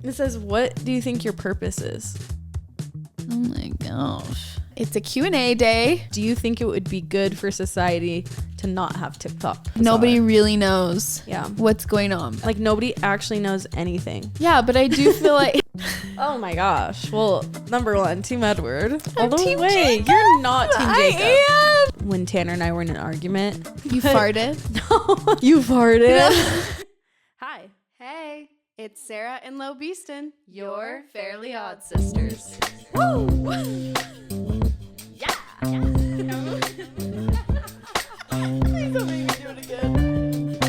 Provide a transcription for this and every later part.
It says, what do you think your purpose is? Oh my gosh. It's a Q&A day. Do you think it would be good for society to not have TikTok? Nobody really knows what's going on. Like, nobody actually knows anything. Yeah, but I do feel like... Oh my gosh. Well, number one, Team Edward. I'm Team Jacob. You're not Team Jacob. I am. When Tanner and I were in an argument. You farted? No. You farted? Hi. Hey. It's Sarah and Lo Beeston, your Fairly Odd Sisters. Woo! Yeah! Please don't make me do it again.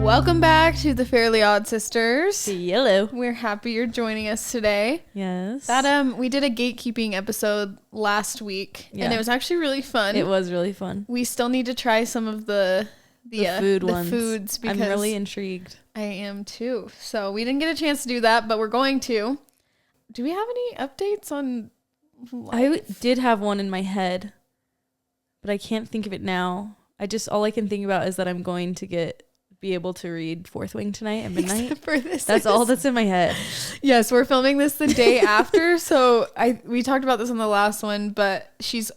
Welcome back to the Fairly Odd Sisters. Yellow. We're happy you're joining us today. Yes. We did a gatekeeping episode last week, and it was actually really fun. It was really fun. We still need to try some of the foods because I'm really intrigued. I am too. So we didn't get a chance to do that, but we're going to. Do we have any updates on life? I did have one in my head, but I can't think of it now. All I can think about is that I'm going to be able to read Fourth Wing tonight at midnight. Except for this. That's all that's in my head. Yes, we're filming this the day after. So we talked about this on the last one, but she's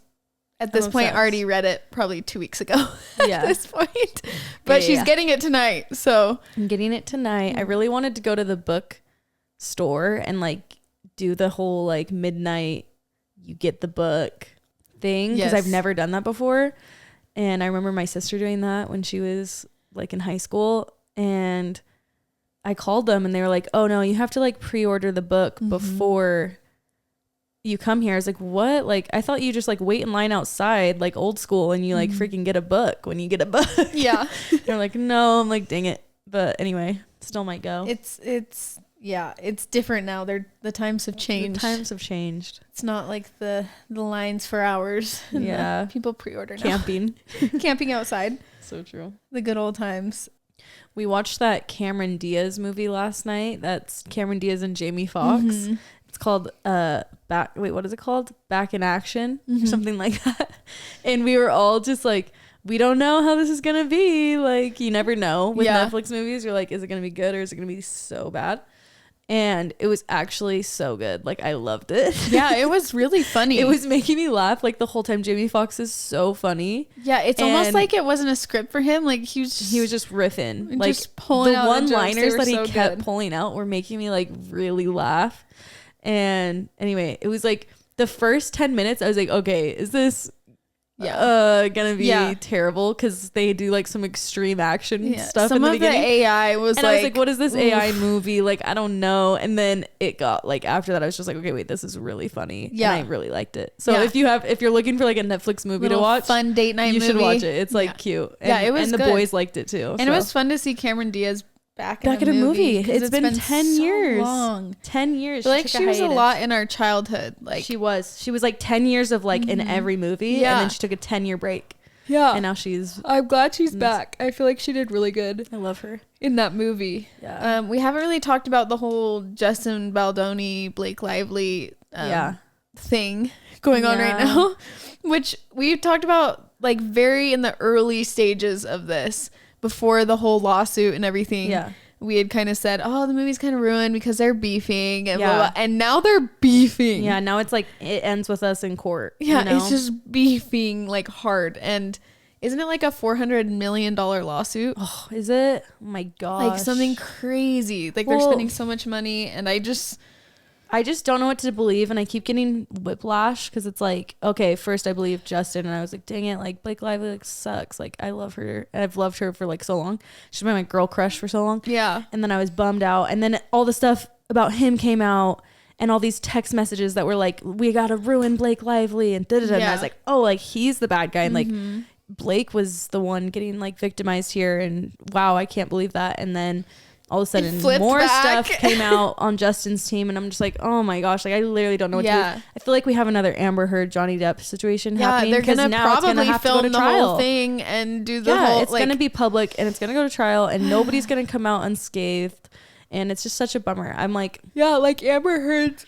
at this point already read it probably 2 weeks ago at this point. But she's getting it tonight. So I'm getting it tonight. I really wanted to go to the book store and like do the whole like midnight you get the book thing because I've never done that before. And I remember my sister doing that when she was like in high school, and I called them and they were like, oh no, you have to like pre-order the book before you come here. I was like, what? Like, I thought you just like wait in line outside like old school and you like freaking get a book when you get a book. Yeah. They're like, no. I'm like, dang it. But anyway, still might go. It's different now. The times have changed. It's not like the lines for hours. Yeah. People pre-order now. Camping outside. So true. The good old times. We watched that Cameron Diaz movie last night. That's Cameron Diaz and Jamie Foxx. It's called what is it called? Back in Action or something like that. And we were all just like, we don't know how this is gonna be. Like, you never know with Netflix movies. You're like, is it gonna be good or is it gonna be so bad? And it was actually so good. Like, I loved it. Yeah, it was really funny. It was making me laugh like the whole time. Jamie Foxx is so funny. Yeah, it's almost like it wasn't a script for him. Like he was just riffing, like just pulling out the one-liners that he so kept good. pulling out were making me like really laugh. And anyway, it was like the first 10 minutes I was like, okay, is this gonna be terrible? Because they do like some extreme action stuff. Some in the of beginning. The AI was and I was like, what is this AI movie? Like, I don't know. And then it got like, after that I was just like, okay, wait, this is really funny. And I really liked it. So if you're looking for like a Netflix movie to watch, fun date night movie, you should watch it. It's like cute. And, it was and the good. boys liked it too. And it was fun to see Cameron Diaz back in a movie. It's been 10 years. Long. 10 years. Like she was a lot in our childhood. Like she was like 10 years of like in every movie, and then she took a 10-year break. Yeah. And now I'm glad she's back. I feel like she did really good. I love her in that movie. Yeah. We haven't really talked about the whole Justin Baldoni, Blake Lively thing going on right now, which we talked about like very in the early stages of this before the whole lawsuit and everything. Yeah. We had kind of said, oh, the movie's kind of ruined because they're beefing and blah, blah. And now they're beefing. Yeah, now it's like it ends with us in court. Yeah, you know? It's just beefing like hard. And isn't it like a $400 million lawsuit? Oh, is it? Oh my gosh. Like something crazy. Like they're spending so much money, and I just don't know what to believe, and I keep getting whiplash because it's like, okay, first I believe Justin, and I was like, dang it, like Blake Lively like sucks. Like I love her. I've loved her for like so long. She's been my girl crush for so long. Yeah. And then I was bummed out, and then all the stuff about him came out, and all these text messages that were like, we gotta ruin Blake Lively and da da da. And I was like, oh, like he's the bad guy, and like Blake was the one getting like victimized here, and wow, I can't believe that. And then all of a sudden more stuff came out on Justin's team, and I'm just like, oh my gosh, like I literally don't know what to do. I feel like we have another Amber Heard Johnny Depp situation happening. They're gonna probably film the whole thing and do the whole it's gonna be public and it's gonna go to trial, and nobody's gonna come out unscathed, and it's just such a bummer. I'm like, like Amber Heard's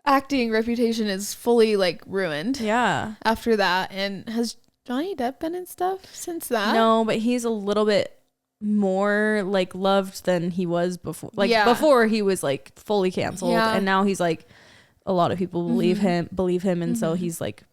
acting reputation is fully like ruined after that. And has Johnny Depp been in stuff since that? No, but he's a little bit more like loved than he was before. Like before he was like fully canceled, and now he's like a lot of people believe him, and so he's like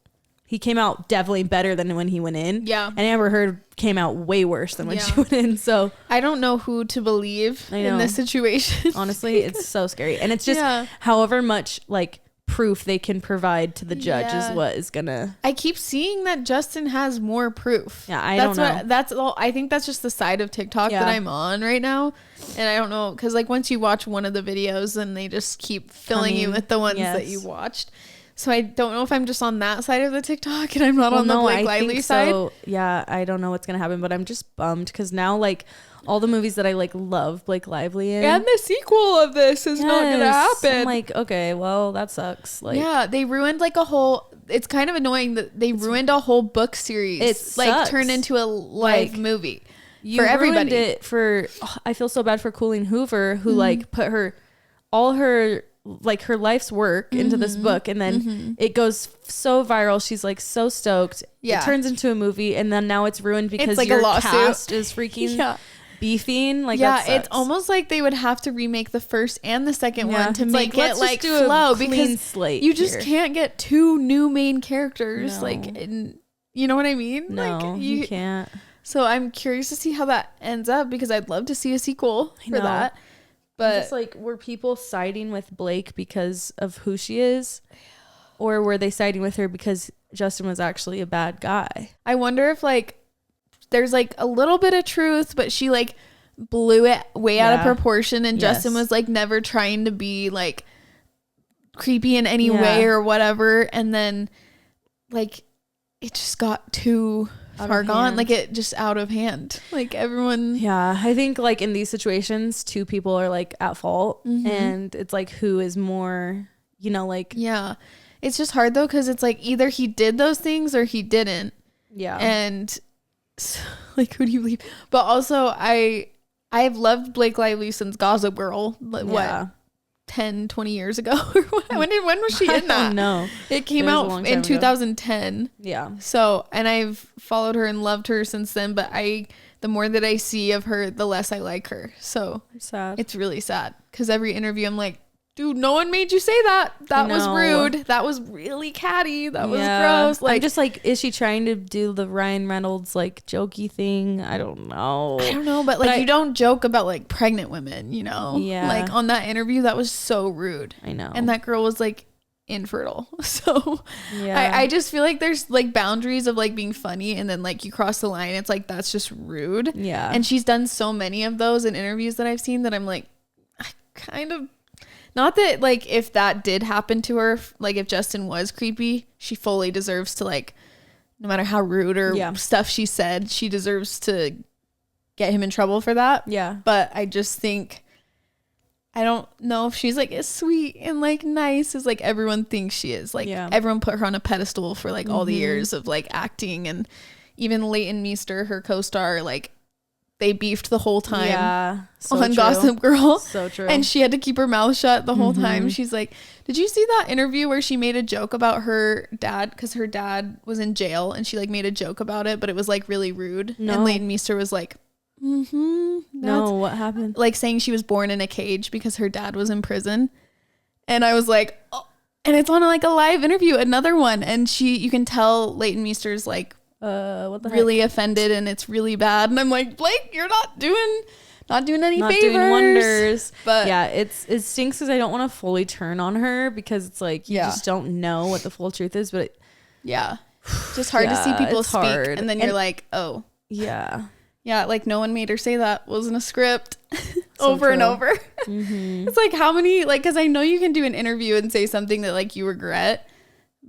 he came out definitely better than when he went in. Yeah, and Amber Heard came out way worse than when she went in. So I don't know who to believe in this situation. Honestly, it's so scary, and it's just however much like proof they can provide to the judge is what is gonna. I keep seeing that Justin has more proof. Yeah, I don't know. That's all. I think that's just the side of TikTok that I'm on right now, and I don't know because like once you watch one of the videos, and they just keep filling you with the ones that you watched. So I don't know if I'm just on that side of the TikTok and I'm not on the Blake Lively side. So, yeah, I don't know what's gonna happen, but I'm just bummed because now like all the movies that I like love Blake Lively in, and the sequel of this is not gonna happen. I'm like, okay, well that sucks. Like, yeah, they ruined like a whole. It's kind of annoying that they ruined a whole book series. It's like turned into a live movie for everybody. Ruined it for. I feel so bad for Colleen Hoover who like put all her life's work into this book, and then it goes so viral. She's like so stoked. It turns into a movie, and then now it's ruined because it's like your cast is freaking beefing. Like, it's almost like they would have to remake the first and the second one to make it like flow, because slate you just can't get two new main characters. You know what I mean? No, like, you can't. So I'm curious to see how that ends up, because I'd love to see a sequel for that. But just like, were people siding with Blake because of who she is, or were they siding with her because Justin was actually a bad guy? I wonder if like there's like a little bit of truth, but she like blew it way out of proportion, and Justin was like never trying to be like creepy in any way or whatever, and then like it just got too far gone, like it just out of hand, like everyone. I think like in these situations two people are like at fault, and it's like who is more, you know, like it's just hard though, because it's like either he did those things or he didn't, and so, like who do you believe? But also I've loved Blake Lively since Gossip Girl, what 10-20 years ago or what? when was she in that? No, it came out in 2010 ago. So, and I've followed her and loved her since then, but the more that I see of her, the less I like her. So sad. It's really sad, because every interview I'm like, dude, no one made you say that. That was rude. That was really catty. That was gross. Like, I'm just like, is she trying to do the Ryan Reynolds like jokey thing? I don't know. But like, you don't joke about like pregnant women, you know? Yeah. Like on that interview, that was so rude. I know. And that girl was like infertile. So I just feel like there's like boundaries of like being funny, and then like you cross the line. It's like, that's just rude. Yeah. And she's done so many of those in interviews that I've seen that I'm like, I kind of. Not that, like, if that did happen to her, like, if Justin was creepy, she fully deserves to, like, no matter how rude or stuff she said, she deserves to get him in trouble for that. Yeah. But I just think, I don't know if she's, like, as sweet and, like, nice as, like, everyone thinks she is. Like, everyone put her on a pedestal for, like, all the years of, like, acting. And even Leighton Meester, her co-star, like, they beefed the whole time on Gossip Girl. So true. And she had to keep her mouth shut the whole time. She's like, did you see that interview where she made a joke about her dad? Because her dad was in jail, and she like made a joke about it, but it was like really rude. No. And Leighton Meester was like, no, what happened? Like saying she was born in a cage because her dad was in prison. And I was like, oh. And it's on like a live interview, another one. And you can tell Leighton Meester's like, what the really heck? Offended, and it's really bad. And I'm like, Blake, you're not doing any favors. Doing wonders. But yeah, it stinks because I don't want to fully turn on her, because it's like you just don't know what the full truth is. But just hard to see people speak, and then you're like, oh like no one made her say that. Wasn't a script. Over and over. It's like, how many, like, because I know you can do an interview and say something that like you regret.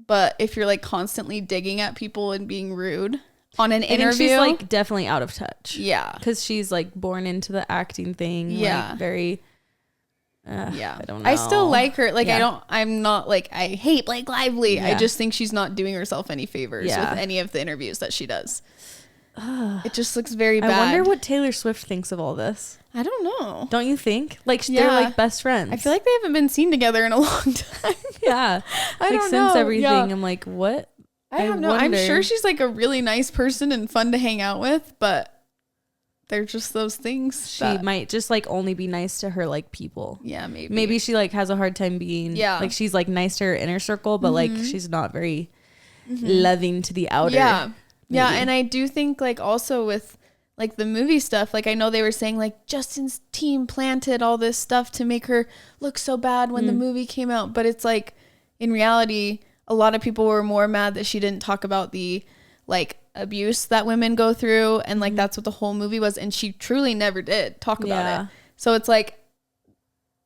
But if you're like constantly digging at people and being rude on an interview, she's like definitely out of touch. Yeah, because she's like born into the acting thing. Yeah, like, very. I don't know. I still like her. Like I'm not like I hate Blake Lively. I just think she's not doing herself any favors with any of the interviews that she does. It just looks very bad. I wonder what Taylor Swift thinks of all this. I don't know. Don't you think? Like, they're like best friends. I feel like they haven't been seen together in a long time. I don't know. Since everything, I'm like, what? I don't know. I'm sure she's like a really nice person and fun to hang out with, but they're just those things. She might just like only be nice to her like people. Yeah, maybe she like has a hard time being like she's like nice to her inner circle, but like she's not very loving to the outer. Yeah, and I do think like also with like the movie stuff, like I know they were saying like Justin's team planted all this stuff to make her look so bad when the movie came out, but it's like in reality a lot of people were more mad that she didn't talk about the like abuse that women go through, and like that's what the whole movie was, and she truly never did talk about it. So it's like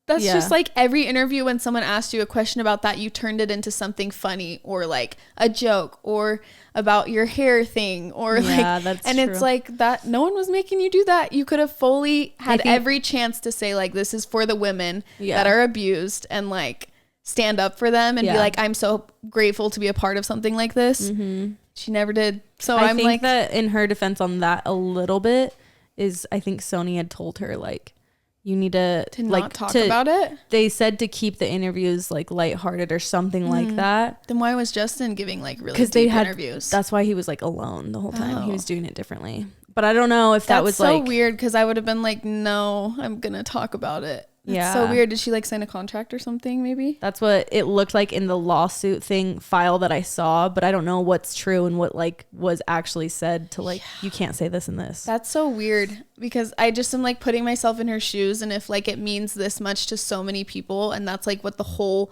that's just like every interview when someone asked you a question about that, you turned it into something funny or like a joke or about your hair thing or like that's and true. It's like that no one was making you do that. You could have fully had every chance to say like this is for the women that are abused and like stand up for them and be like, I'm so grateful to be a part of something like this. She never did. So I I'm think like that in her defense on that a little bit is I think Sony had told her like you need to like not talk about it. They said to keep the interviews like lighthearted or something like that. Then why was Justin giving like really deep interviews? That's why he was like alone the whole time. He was doing it differently. But I don't know if that was so like weird because I would have been like, no, I'm gonna talk about it. That's so weird. Did she like sign a contract or something maybe? That's what it looked like in the lawsuit thing file that I saw, but I don't know what's true and what like was actually said to like you can't say this and this. That's so weird because I just am like putting myself in her shoes, and if like it means this much to so many people and that's like what the whole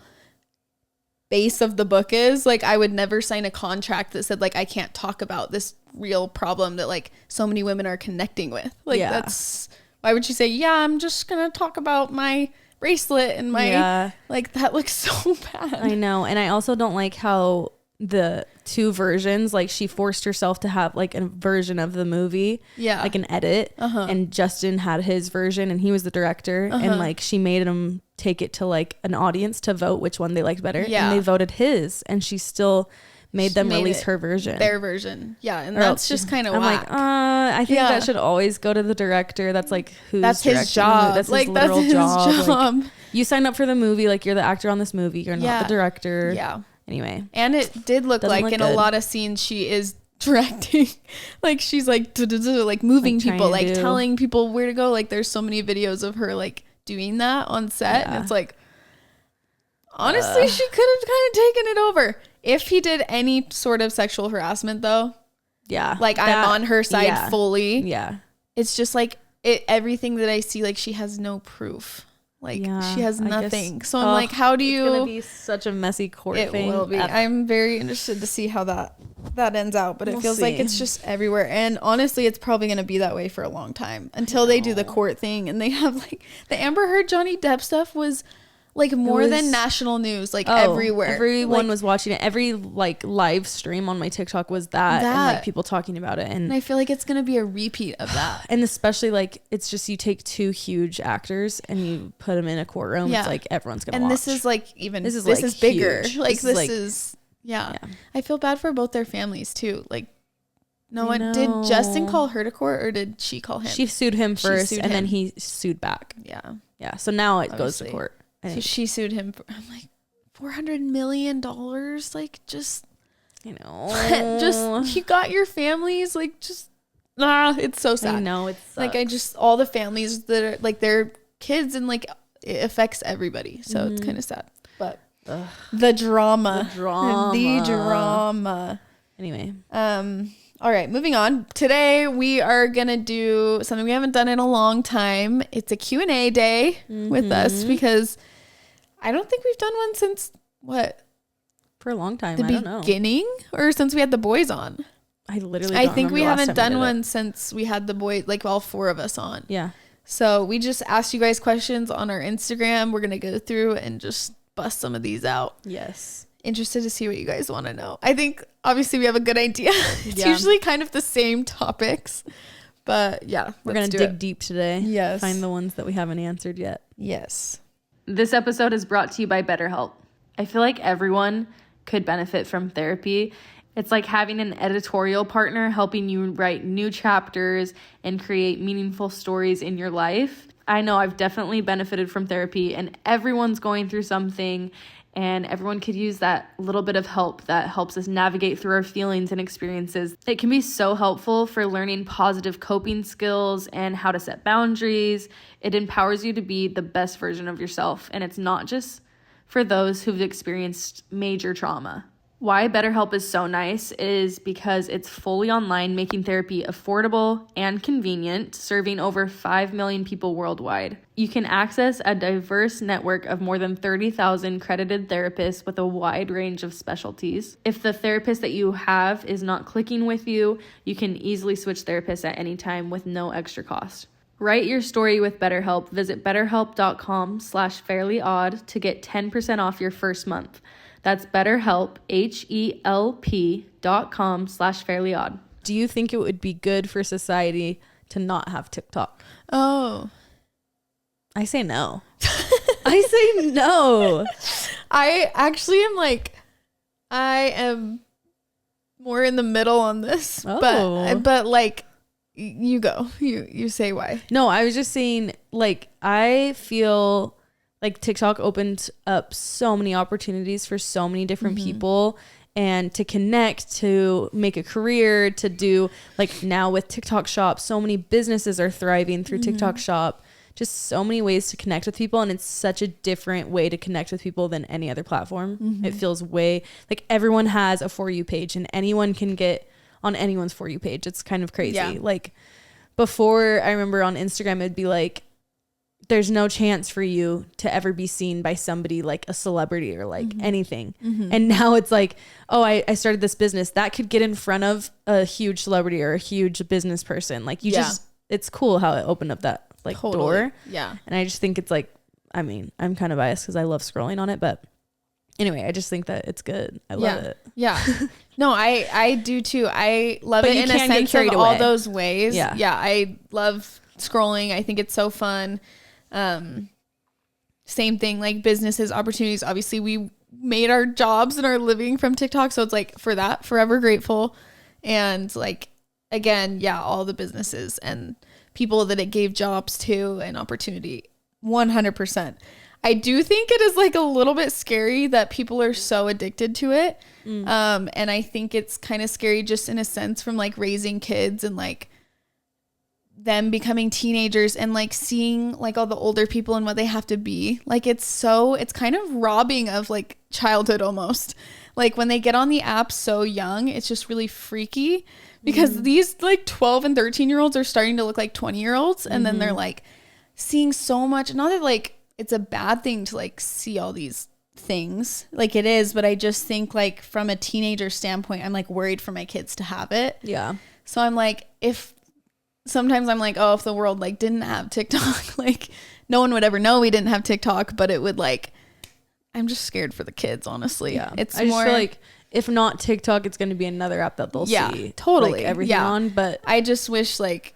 base of the book is, like I would never sign a contract that said like I can't talk about this real problem that like so many women are connecting with. Like that's why would you say, yeah, I'm just going to talk about my bracelet and my, like, that looks so bad. I know. And I also don't like how the two versions, like she forced herself to have like a version of the movie, like an edit. And Justin had his version and he was the director. And like she made him take it to like an audience to vote which one they liked better. And they voted his, and she still made them release her version, their version. And that's just kind of whack. Like I think that should always go to the director. That's like that's his job. That's like his literal that's his job. Like, you signed up for the movie, like you're the actor on this movie, you're not the director. Anyway, and it did look like in a lot of scenes she is directing. Like she's like like moving people, like telling people where to go. Like there's so many videos of her like doing that on set, and it's like honestly she could have kind of taken it over. If he did any sort of sexual harassment though, like I'm on her side fully. It's just like everything that I see, like she has no proof. Like she has nothing. So I'm like, how do you? It's gonna be such a messy court thing. It will be. I'm very interested to see how that ends out. But it feels like it's just everywhere. And honestly, it's probably gonna be that way for a long time until they do the court thing and they have like the Amber Heard Johnny Depp stuff was like more than national news, like everywhere. Everyone like, was watching it. Every like live stream on my TikTok was that and like people talking about it. And I feel like it's going to be a repeat of that. And especially like, it's just, you take two huge actors and you put them in a courtroom. It's like, everyone's going to watch. And this is like, this is bigger. Huge. Like this is I feel bad for both their families too. Like no one, did Justin call her to court or did she call him? She sued him first and then he sued back. Yeah. So now it goes to court. So she sued him for, I'm like, $400 million? Like, just, you know, just, you got your families, like, just, it's so sad. I know, it's like, all the families that are, like, their kids, and, like, it affects everybody. So it's kind of sad. But the drama. Anyway. All right, moving on. Today we are going to do something we haven't done in a long time. It's a Q&A day with us because I don't think we've done one since for a long time. I don't know. The beginning or since we had the boys on. I think we haven't done one since we had the boys, like all four of us on. Yeah. So we just asked you guys questions on our Instagram. We're going to go through and just bust some of these out. Yes. Interested to see what you guys want to know. I think obviously we have a good idea. It's usually kind of the same topics, but we're going to dig deep today. Yes. Find the ones that we haven't answered yet. Yes. This episode is brought to you by BetterHelp. I feel like everyone could benefit from therapy. It's like having an editorial partner helping you write new chapters and create meaningful stories in your life. I know I've definitely benefited from therapy, and everyone's going through something. and everyone could use that little bit of help that helps us navigate through our feelings and experiences. It can be so helpful for learning positive coping skills and how to set boundaries. It empowers you to be the best version of yourself, and it's not just for those who've experienced major trauma. Why BetterHelp is so nice is because it's fully online, making therapy affordable and convenient, serving over 5 million people worldwide. You can access a diverse network of more than 30,000 credited therapists with a wide range of specialties. If the therapist that you have is not clicking with you, you can easily switch therapists at any time with no extra cost. Write your story with BetterHelp. Visit betterhelp.com/fairlyodd to get 10% off your first month. That's BetterHelp, HELP.com/fairlyodd. Do you think it would be good for society to not have TikTok? Oh. I say no. I say no. I actually am like, I am more in the middle on this. Oh. But like, you go. You say why. No, I was just saying, like, I feel like TikTok opened up so many opportunities for so many different people, and to connect, to make a career, to do, like, now with TikTok Shop, so many businesses are thriving through TikTok Shop. Just so many ways to connect with people, and it's such a different way to connect with people than any other platform. It feels way like everyone has a For You page, and anyone can get on anyone's For You page. It's kind of crazy. Yeah. Like, before, I remember on Instagram, it'd be like, there's no chance for you to ever be seen by somebody like a celebrity or like anything. And now it's like, oh, I started this business that could get in front of a huge celebrity or a huge business person. Like, you just, it's cool how it opened up that like door. Yeah. And I just think it's like, I mean, I'm kind of biased because I love scrolling on it, but anyway, I just think that it's good. I love it. Yeah. No, I do too. I love But it you in a can't get sense carried of all away. those ways. Yeah. Yeah. I love scrolling. I think it's so fun. Same thing, like businesses, opportunities. Obviously, we made our jobs and our living from TikTok. So it's like, for that, forever grateful. And like, again, yeah, all the businesses and people that it gave jobs to and opportunity, 100%. I do think it is like a little bit scary that people are so addicted to it. And I think it's kind of scary just in a sense from like raising kids and like them becoming teenagers and like seeing like all the older people and what they have to be. Like, it's kind of robbing of like childhood almost. Like, when they get on the app so young, it's just really freaky because these like 12 and 13-year-olds are starting to look like 20-year-olds. And then they're like seeing so much. Not that like it's a bad thing to like see all these things, like it is, but I just think like from a teenager standpoint, I'm like worried for my kids to have it. Yeah. So I'm like, sometimes I'm like, oh, if the world like didn't have TikTok, like no one would ever know we didn't have TikTok, but it would like, I'm just scared for the kids, honestly. Yeah. It's I more just feel like if not TikTok, it's going to be another app that they'll see totally like everything on. But I just wish like,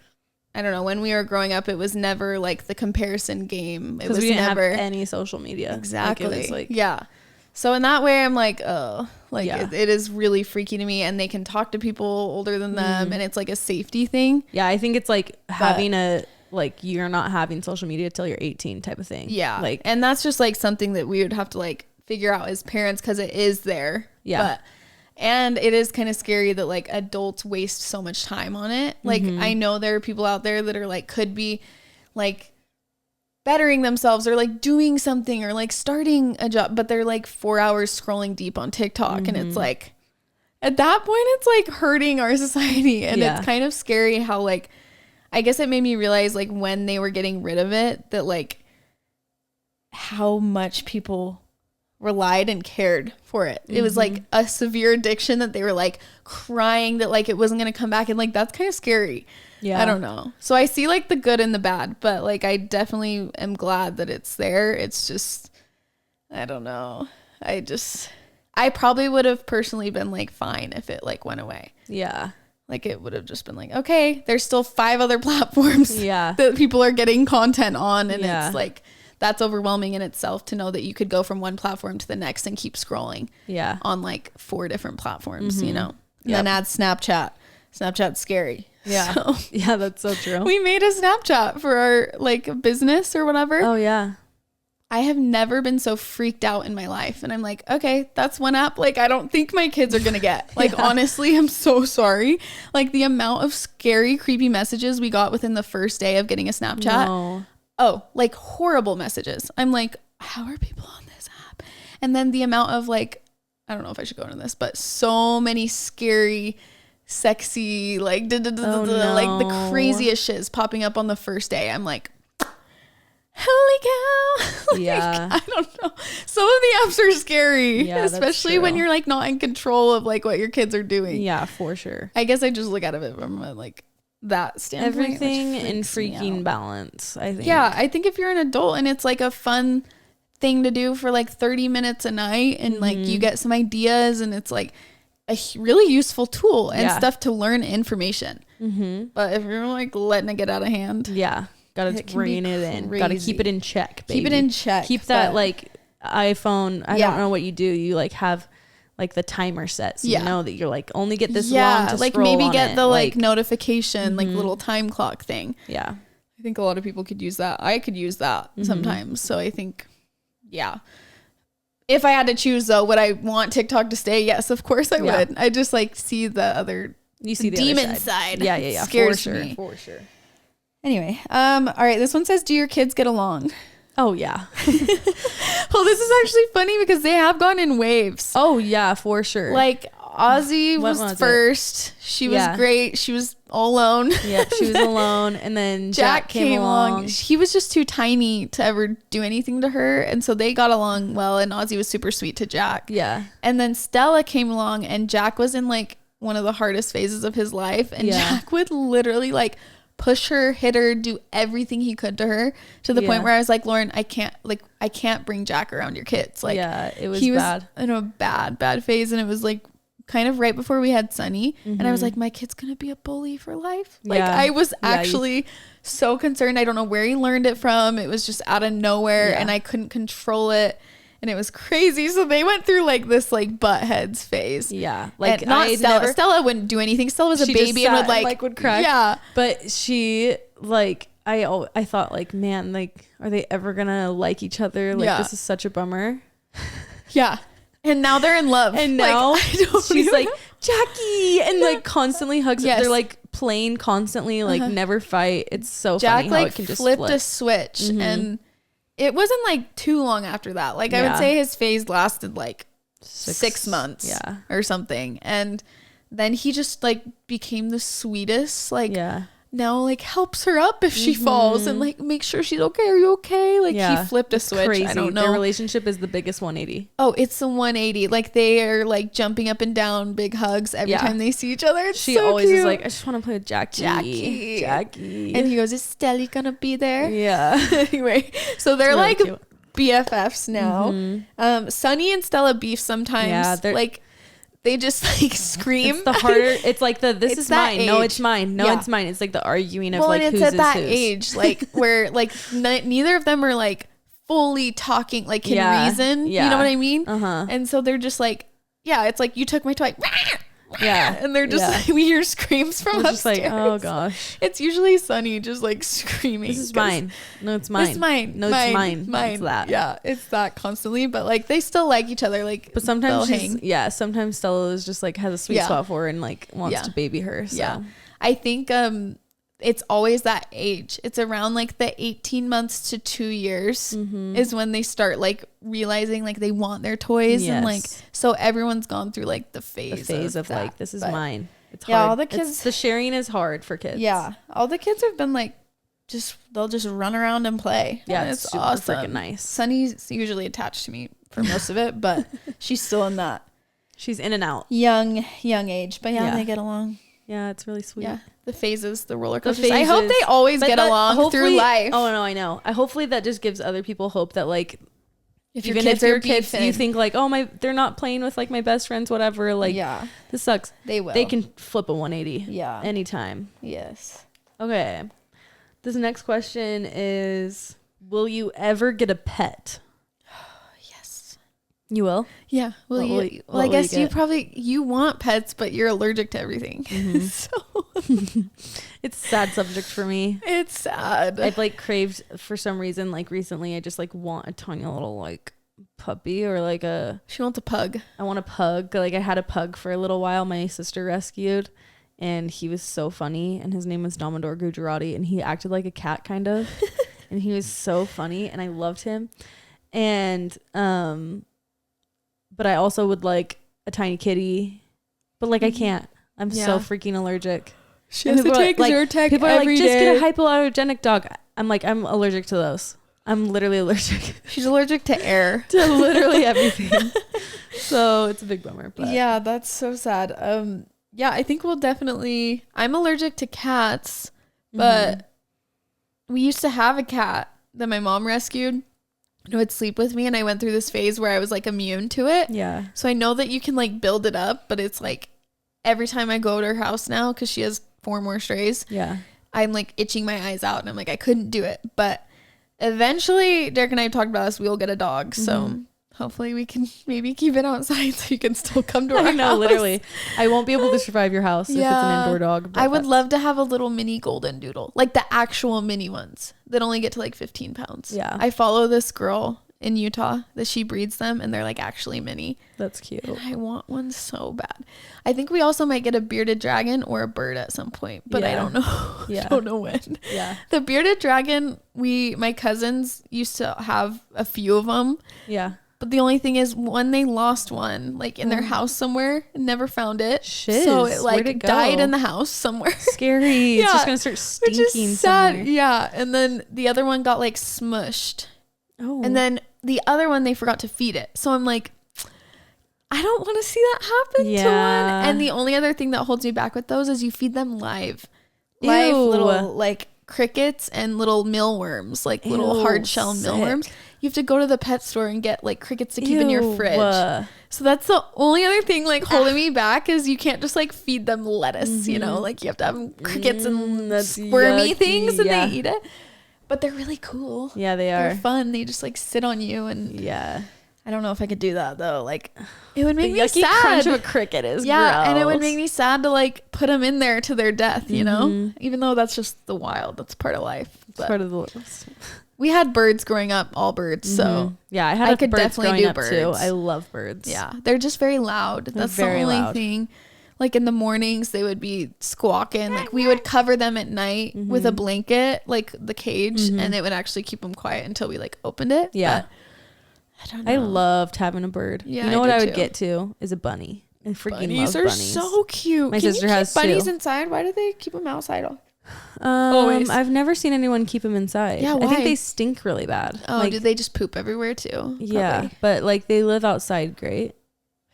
I don't know, when we were growing up, it was never like the comparison game. It was we didn't never have any social media. Exactly. Like, it was like, yeah. So in that way, I'm like, oh, like Yeah. it is really freaky to me. And they can talk to people older than them, and it's like a safety thing. yeah, I think it's like having like you're not having social media till you're 18 type of thing. Yeah. Like, and that's just like something that we would have to like figure out as parents because it is there. Yeah. And it is kind of scary that like adults waste so much time on it. Like, I know there are people out there that are like, could be like bettering themselves or like doing something or like starting a job, but they're like 4 hours scrolling deep on TikTok. And it's like, at that point, it's like hurting our society. And it's kind of scary how like, I guess it made me realize like when they were getting rid of it, that like how much people relied and cared for it. It was like a severe addiction that they were like crying that like it wasn't going to come back. And like, that's kind of scary. yeah, I don't know. So I see like the good and the bad, but like I definitely am glad that it's there. It's just, I don't know. I probably would have personally been like fine if it like went away. Yeah. Like it would have just been like, okay, there's still 5 other platforms Yeah. that people are getting content on. And Yeah. it's like, that's overwhelming in itself to know that you could go from one platform to the next and keep scrolling Yeah. on like 4 different platforms, you know, and Yep. then add Snapchat. Snapchat's scary. Yeah. So Yeah, that's so true. we made a Snapchat for our like business or whatever. Oh yeah. I have never been so freaked out in my life. And I'm like, okay, that's one app. Like, I don't think my kids are going to get. Like, honestly, I'm so sorry. Like, the amount of scary, creepy messages we got within the first day of getting a Snapchat. No. Oh, like horrible messages. I'm like, how are people on this app? And then the amount of like, I don't know if I should go into this, but so many scary, sexy, like, like the craziest shit is popping up on the first day. I'm like, holy cow. Like, yeah. I don't know. Some of the apps are scary, especially when you're like not in control of like what your kids are doing. Yeah, for sure. I guess I just look at it from like that standpoint. Everything in freaking balance, I think. Yeah, I think if you're an adult and it's like a fun thing to do for like 30 minutes a night and like you get some ideas and it's like a really useful tool and stuff to learn information. But if you're like letting it get out of hand, gotta rein it in. Gotta keep it in check, baby. Keep it in check. Keep that like iPhone. I don't know what you do. You like have like the timer set, so you know that you're like only get this long to like maybe get the like notification like little time clock thing. I think a lot of people could use that. I could use that sometimes. So I think if I had to choose though, would I want TikTok to stay? Yes, of course I would. I just like see the other, you see the demon side. Yeah. Scares for sure, me. for sure. Anyway, all right, this one says, do your kids get along? Oh yeah. Well, this is actually funny because they have gone in waves. Oh yeah, for sure. Like Ozzy was first. She was great. She was all alone. Yeah, she was alone. And then Jack came along. He was just too tiny to ever do anything to her. And so they got along well. And Ozzy was super sweet to Jack. Yeah. And then Stella came along and Jack was in like one of the hardest phases of his life. And Jack would literally like push her, hit her, do everything he could to her, to the point where I was like, Lauren, I can't bring Jack around your kids. Like, it was he bad. was in a bad phase. And it was like kind of right before we had Sunny. And I was like, my kid's gonna be a bully for life. Like I was actually so concerned. I don't know where he learned it from. It was just out of nowhere and I couldn't control it. And it was crazy. So they went through like this like butt heads phase. Yeah. Like not Stella. Stella wouldn't do anything. Stella was a baby and would cry. Yeah. But she like, I thought like, man, like, are they ever gonna like each other? Like this is such a bummer. Yeah. And now they're in love. And now she's like, Jackie, and like constantly hugs her. They're like playing constantly, like never fight. It's so funny how it can just flipped a switch and it wasn't like too long after that. Like I would say his phase lasted like 6 months or something. And then he just like became the sweetest, like now like helps her up if she falls and like make sure she's okay. Are you okay? Like he flipped a switch. Crazy. I don't know. Their relationship is the biggest 180. Oh, it's a 180. Like they are like jumping up and down, big hugs every time they see each other. She so always cute. is like, I just want to play with Jackie. And he goes, is Stelly gonna be there? Yeah. Anyway, so they're really like cute. BFFs now. Sunny and Stella beef sometimes. Yeah, they're like, they just like scream. It's the harder. It's like it's is mine. Age. No, it's mine. No, it's mine. It's like the arguing of like who's at that whose. age, like where like neither of them are like fully talking, like can reason. You know what I mean? And so they're just like, it's like you took my toy. And they're just like, we hear screams from upstairs. Just like, oh gosh. It's usually Sunny just like screaming. This is mine. No, it's mine. It's mine. No, it's mine. It's that. Yeah, it's that constantly. But like they still like each other. Like, but sometimes sometimes Stella is just like has a sweet spot for her and like wants to baby her. So. Yeah, I think it's always that age. It's around like the 18 months to 2 years is when they start like realizing like they want their toys and like so everyone's gone through like the phase of like this is mine. It's hard. All the kids, the sharing is hard for kids. Yeah, all the kids have been like they'll just run around and play. Yeah, it's super awesome. Freaking nice. Sunny's usually attached to me for most of it, but she's still in that. She's in and out. Young age, but they get along. Yeah, it's really sweet. Yeah, the phases, the roller coasters. I hope they always get along through life. Oh no, I know. Hopefully that just gives other people hope that like if your kids you think like, oh they're not playing with like my best friends, whatever. Like this sucks. They will. They can flip a 180. Yeah, anytime. Yes. Okay. This next question is: will you ever get a pet? Yes. You will? Yeah. Well, I guess you want pets, but you're allergic to everything. So it's a sad subject for me. It's sad. I've like craved for some reason, like recently, I just like want a tiny little like puppy or like she wants a pug. I want a pug. Like I had a pug for a little while. My sister rescued, and he was so funny, and his name was Domador Gujarati, and he acted like a cat kind of, and he was so funny, and I loved him. And but I also would like a tiny kitty, but like I can't. I'm so freaking allergic. She has to take Zyrtec people are every like, day. just get a hypoallergenic dog. I'm like, I'm allergic to those. I'm literally allergic. She's allergic to air. To literally everything. So it's a big bummer. But. Yeah, that's so sad. Yeah, I think I'm allergic to cats, but we used to have a cat that my mom rescued. It would sleep with me, and I went through this phase where I was like immune to it. Yeah. So I know that you can like build it up, but it's like every time I go to her house now, because she has 4 more strays. Yeah. I'm like itching my eyes out, and I'm like, I couldn't do it. But eventually, Derek and I talked about us. We'll get a dog. So hopefully we can maybe keep it outside so you can still come to our house. I know, literally. I won't be able to survive your house if it's an indoor dog. I would love to have a little mini golden doodle, like the actual mini ones that only get to like 15 pounds. Yeah. I follow this girl in Utah that she breeds them, and they're like actually mini. That's cute. And I want one so bad. I think we also might get a bearded dragon or a bird at some point, but I don't know. Yeah. I don't know when. Yeah. The bearded dragon, my cousins used to have a few of them. Yeah. But the only thing is, when they lost one, like in their house somewhere, and never found it. Shiz. So it like died in the house somewhere. Scary. Yeah. It's just gonna start stinking. Which is sad. Somewhere. Yeah. And then the other one got like smushed. Oh. And then the other one, they forgot to feed it. So I'm like, I don't want to see that happen to one. And the only other thing that holds me back with those is you feed them live little like crickets and little mealworms, like little hard shell mealworms. You have to go to the pet store and get like crickets to keep in your fridge. So that's the only other thing like holding me back, is you can't just like feed them lettuce, you know, like you have to have crickets and squirmy things and they eat it. But they're really cool. Yeah, they are. They're fun. They just like sit on you, and I don't know if I could do that though. Like it would make me sad. Crunch of a cricket is gross. And it would make me sad to like put them in there to their death, you know, even though that's just the wild. That's part of life. It's part of the list. We had birds growing up, all birds. So yeah, I could definitely do birds too. I love birds. Yeah, they're just very loud. That's the only thing. Like in the mornings, they would be squawking. Like we would cover them at night with a blanket, like the cage, and it would actually keep them quiet until we like opened it. Yeah. But I don't know. I loved having a bird. Yeah, you know what I would get to is a bunny. I freaking love bunnies. Bunnies are so cute. My sister has bunnies two. Inside. Why do they keep them outside? Always. I've never seen anyone keep them inside. Yeah, why? I think they stink really bad. Oh, like, do they just poop everywhere too? Yeah, probably. But like they live outside great.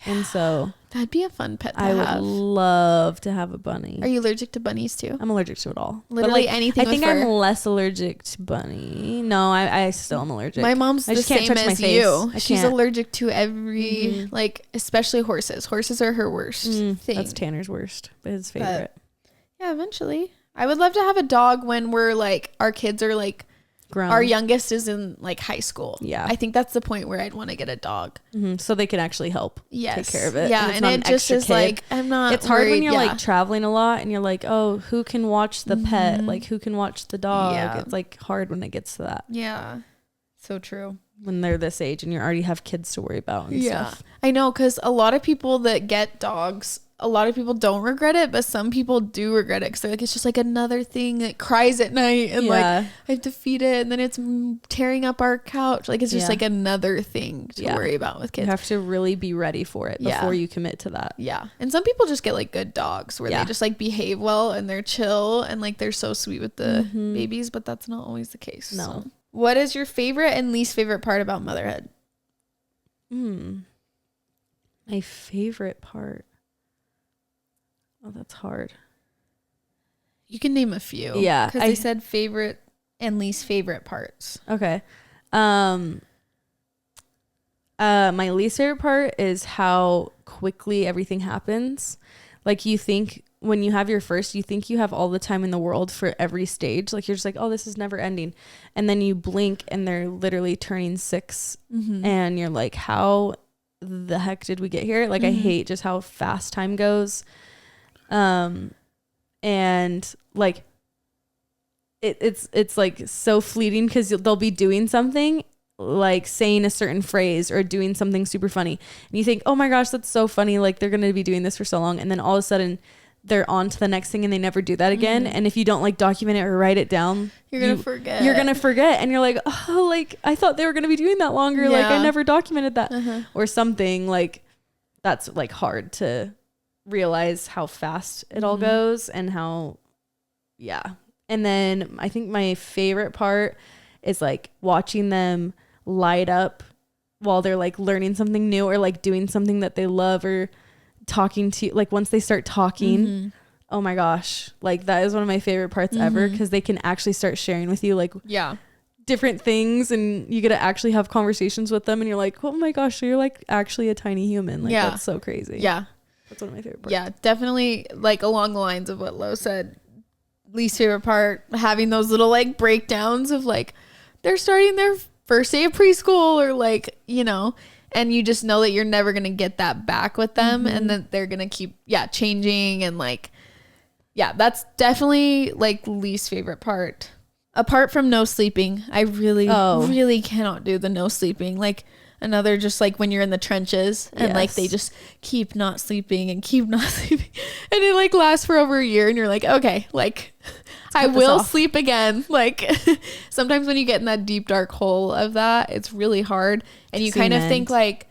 And so that'd be a fun pet to have. I would love to have a bunny. Are you allergic to bunnies too? I'm allergic to it all. Literally like, anything. I think I'm less allergic to bunny. No, I still am allergic. My mom's the same as you. She's allergic to every like, especially horses. Horses are her worst thing. That's Tanner's worst, but his favorite. Yeah, eventually. I would love to have a dog when we're like, our kids are like grown. Our youngest is in like high school. Yeah. I think that's the point where I'd want to get a dog. So they can actually help take care of it. Yeah. And it just is like, I'm not It's hard when you're like traveling a lot and you're like, oh, who can watch the pet? Like who can watch the dog? Yeah. It's like hard when it gets to that. Yeah. So true. When they're this age and you already have kids to worry about and stuff. I know, because a lot of people that get dogs, a lot of people don't regret it, but some people do regret it because they're like, it's just like another thing that cries at night and like I have to feed it and then it's tearing up our couch. Like it's just like another thing to worry about with kids. You have to really be be for it before you commit to that. Yeah. And some people just get like good dogs where they just like behave well and they're chill and like they're so sweet with the babies, but that's not always the case. No. So. What is your favorite and least favorite part about motherhood? My favorite part. Oh, that's hard. You can name a few. Yeah. Because I said favorite and least favorite parts. Okay. My least favorite part is how quickly everything happens. Like you think when you have your first, you think you have all the time in the world for every stage. Like you're just like, oh, this is never ending. And then you blink and they're literally turning 6 and you're like, how the heck did we get here? Like I hate just how fast time goes. And like it's like so fleeting because they'll be doing something, like saying a certain phrase or doing something super funny, and you think, oh my gosh, that's so funny, like they're gonna be doing this for so long, and then all of a sudden they're on to the next thing and they never do that again. And if you don't like document it or write it down, you're gonna forget and you're like, oh, like I thought they were gonna be doing that longer. Like I never documented that or something. Like that's like hard to realize how fast it all goes and how and then I think my favorite part is like watching them light up while they're like learning something new or like doing something that they love or talking to, like once they start talking, oh my gosh, like that is one of my favorite parts ever, because they can actually start sharing with you like different things, and you get to actually have conversations with them, and you're like, oh my gosh, so you're like actually a tiny human. Like that's so crazy. That's one of my favorite parts. Definitely like along the lines of what Lo said. Least favorite part, having those little like breakdowns of like they're starting their first day of preschool, or like, you know, and you just know that you're never going to get that back with them, and that they're going to keep changing, and like that's definitely like least favorite part. Apart from no sleeping, I really cannot do the no sleeping. Like another, just like when you're in the trenches and like they just keep not sleeping and keep not sleeping, and it like lasts for over a year, and you're like, okay, like I will sleep again. Like sometimes when you get in that deep dark hole of that, it's really hard, and you kind of think like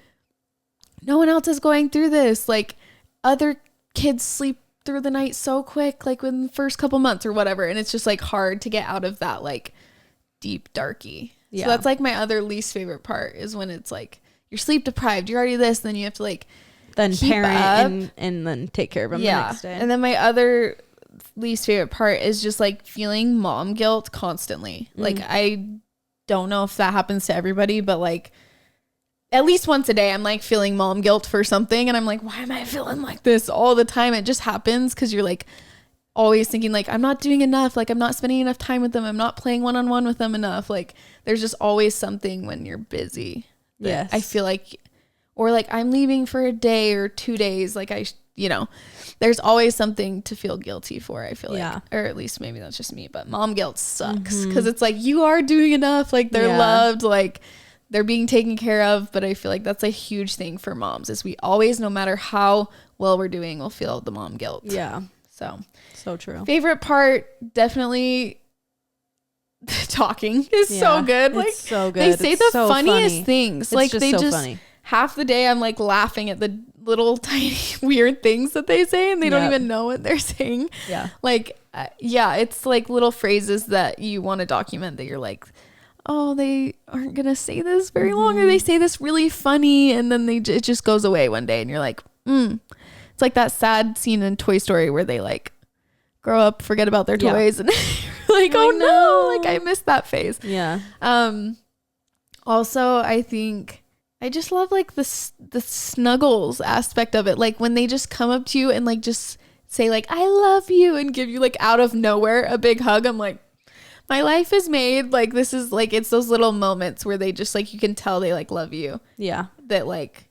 no one else is going through this, like other kids sleep through the night so quick, like within the first couple months or whatever, and it's just like hard to get out of that like deep darky. So that's like my other least favorite part, is when it's like you're sleep deprived, you're already this, and then you have to like then parent and then take care of them the next day. And then my other least favorite part is just like feeling mom guilt constantly. Like I don't know if that happens to everybody, but like at least once a day I'm like feeling mom guilt for something, and I'm like, why am I feeling like this all the time? It just happens because you're like always thinking like I'm not doing enough, like I'm not spending enough time with them, I'm not playing one-on-one with them enough. Like there's just always something when you're busy. Yes, I feel like, or like I'm leaving for a day or 2 days, like you know, there's always something to feel guilty for, I feel like. Or at least maybe that's just me, but mom guilt sucks because it's like you are doing enough, like they're loved, like they're being taken care of. But I feel like that's a huge thing for moms, is we always, no matter how well we're doing, we'll feel the mom guilt. So true. Favorite part, definitely talking is so good. Like it's so good. They say it's the funniest things. It's like just they so just funny. Half the day I'm like laughing at the little tiny weird things that they say, and they don't even know what they're saying. Like it's like little phrases that you want to document, that you're like, oh, they aren't gonna say this very long, or they say this really funny, and then it just goes away one day, and you're like, It's like that sad scene in Toy Story where they like grow up, forget about their toys, and like, oh no, like I missed that phase. Also, I think I just love like the snuggles aspect of it, like when they just come up to you and like just say like I love you, and give you like out of nowhere a big hug. I'm like, my life is made. Like this is like, it's those little moments where they just like, you can tell they like love you, that like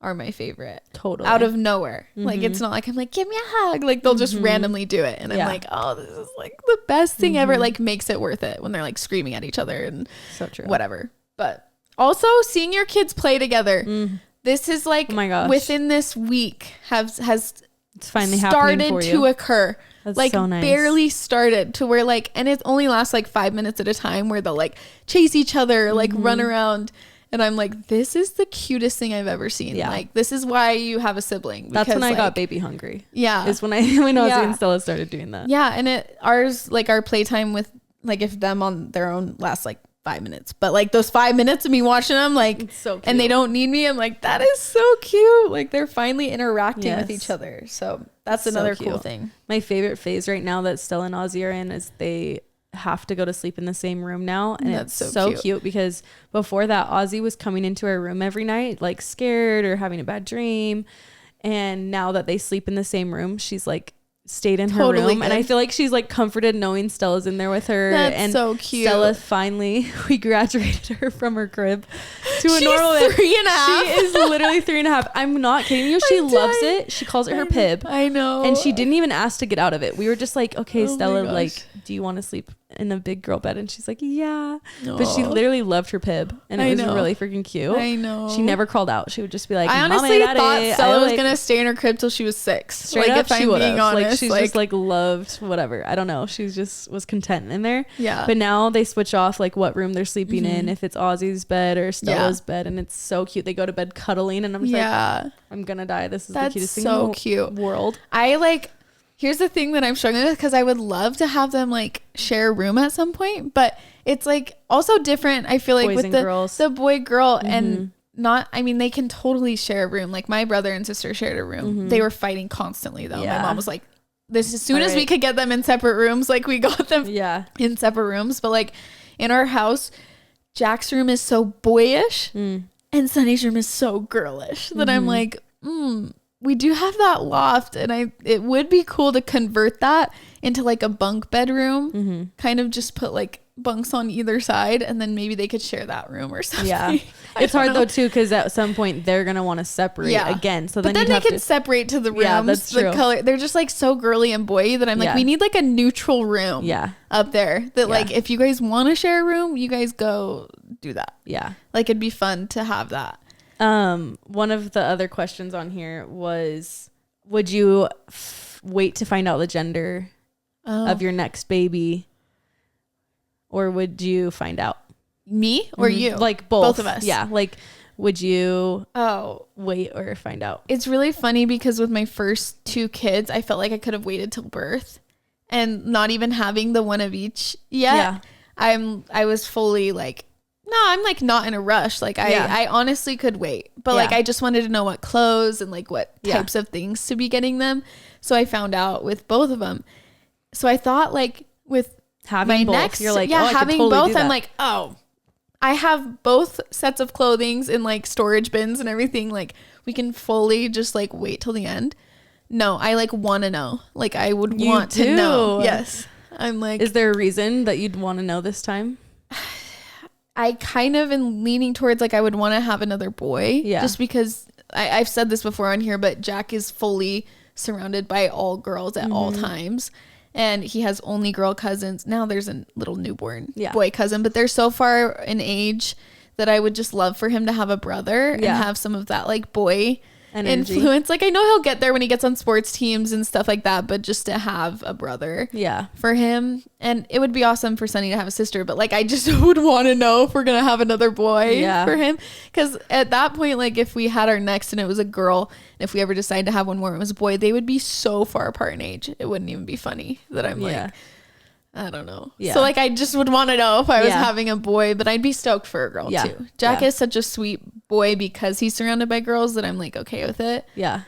are my favorite. Totally out of nowhere. Like it's not like I'm like, give me a hug, like they'll just randomly do it, and I'm like, oh, this is like the best thing ever. It like makes it worth it when they're like screaming at each other and so true, whatever. But also seeing your kids play together, this is like, oh my gosh, within this week has it's finally started to occur. That's like so nice. Barely started to where like, and it only lasts like 5 minutes at a time, where they'll like chase each other, like run around. And I'm like, this is the cutest thing I've ever seen. Like, this is why you have a sibling. Because, that's when I got baby hungry. Is when Ozzy and Stella started doing that. And our playtime with like, if them on their own lasts like 5 minutes, but like those 5 minutes of me watching them, like, it's so cute. And they don't need me, I'm like, that is so cute. Like they're finally interacting with each other. So that's another cool thing. My favorite phase right now that Stella and Ozzy are in is they have to go to sleep in the same room now, and that's so cute, because before that Ozzy was coming into our room every night like scared or having a bad dream, and now that they sleep in the same room, she's like stayed in her room, and I feel like she's like comforted knowing Stella's in there with her. That's and so cute. Stella finally, we graduated her from her crib, to a normal bed. 3.5. She is literally 3.5. I'm not kidding you. She loves it. She calls it her Pib. I know. And she didn't even ask to get out of it. We were just like, okay, Oh Stella, like, do you want to sleep in a big girl bed? And she's like, yeah. Aww. But she literally loved her Pib. And it was really freaking cute. I know. She never crawled out. She would just be like, I honestly thought Stella was going to stay in her crib till she was 6. Straight up, if I'm being honest. Like, she's just like loved whatever. I don't know. She just was content in there. Yeah. But now they switch off like what room they're sleeping in, if it's Ozzy's bed or Stella's bed. And it's so cute. They go to bed cuddling and I'm just like, I'm going to die. This is the cutest thing in the world. Here's the thing that I'm struggling with, because I would love to have them like share a room at some point, but it's like also different. I feel like with the boy girl and they can totally share a room. Like my brother and sister shared a room. They were fighting constantly though. My mom was like, this as soon as we could get them in separate rooms, like we got them in separate rooms. But like in our house, Jack's room is so boyish and Sunny's room is so girlish that I'm like, we do have that loft, and it would be cool to convert that into like a bunk bedroom, kind of just put like bunks on either side, and then maybe they could share that room or something. Yeah. It's hard though too, because at some point they're gonna want to separate again. So then they can separate to the rooms. Yeah, that's true. The color, they're just like so girly and boy that I'm like, we need like a neutral room up there that like if you guys want to share a room, you guys go do that. Yeah. Like it'd be fun to have that. One of the other questions on here was, would you wait to find out the gender of your next baby, or would you find out? Me or you? Like both of us. Yeah. Like, would you wait or find out? It's really funny because with my first 2 kids, I felt like I could have waited till birth, and not even having the one of each yet. I was fully like, no, I'm like not in a rush. Like I honestly could wait, but like I just wanted to know what clothes and like what types of things to be getting them. So I found out with both of them. So I thought like with having both, next, you're like, having both, I'm like, I have both sets of clothings in like storage bins and everything. Like we can fully just like wait till the end. No, I like want to know. Like I would want to know. Yes. I'm like, is there a reason that you'd want to know this time? I kind of am leaning towards like I would want to have another boy. Yeah. Just because I've said this before on here, but Jack is fully surrounded by all girls at all times. And he has only girl cousins. Now there's a little newborn boy cousin, but they're so far in age that I would just love for him to have a brother and have some of that like boy energy. Influence. Like I know he'll get there when he gets on sports teams and stuff like that, but just to have a brother for him. And it would be awesome for Sunny to have a sister, but like I just would want to know if we're gonna have another boy for him, because at that point, like if we had our next and it was a girl, and if we ever decide to have one more and it was a boy, they would be so far apart in age, it wouldn't even be funny that I'm like, I don't know. Yeah. So like I just would want to know if I was having a boy, but I'd be stoked for a girl too. Jack is such a sweet boy because he's surrounded by girls that I'm like okay with it. Yeah.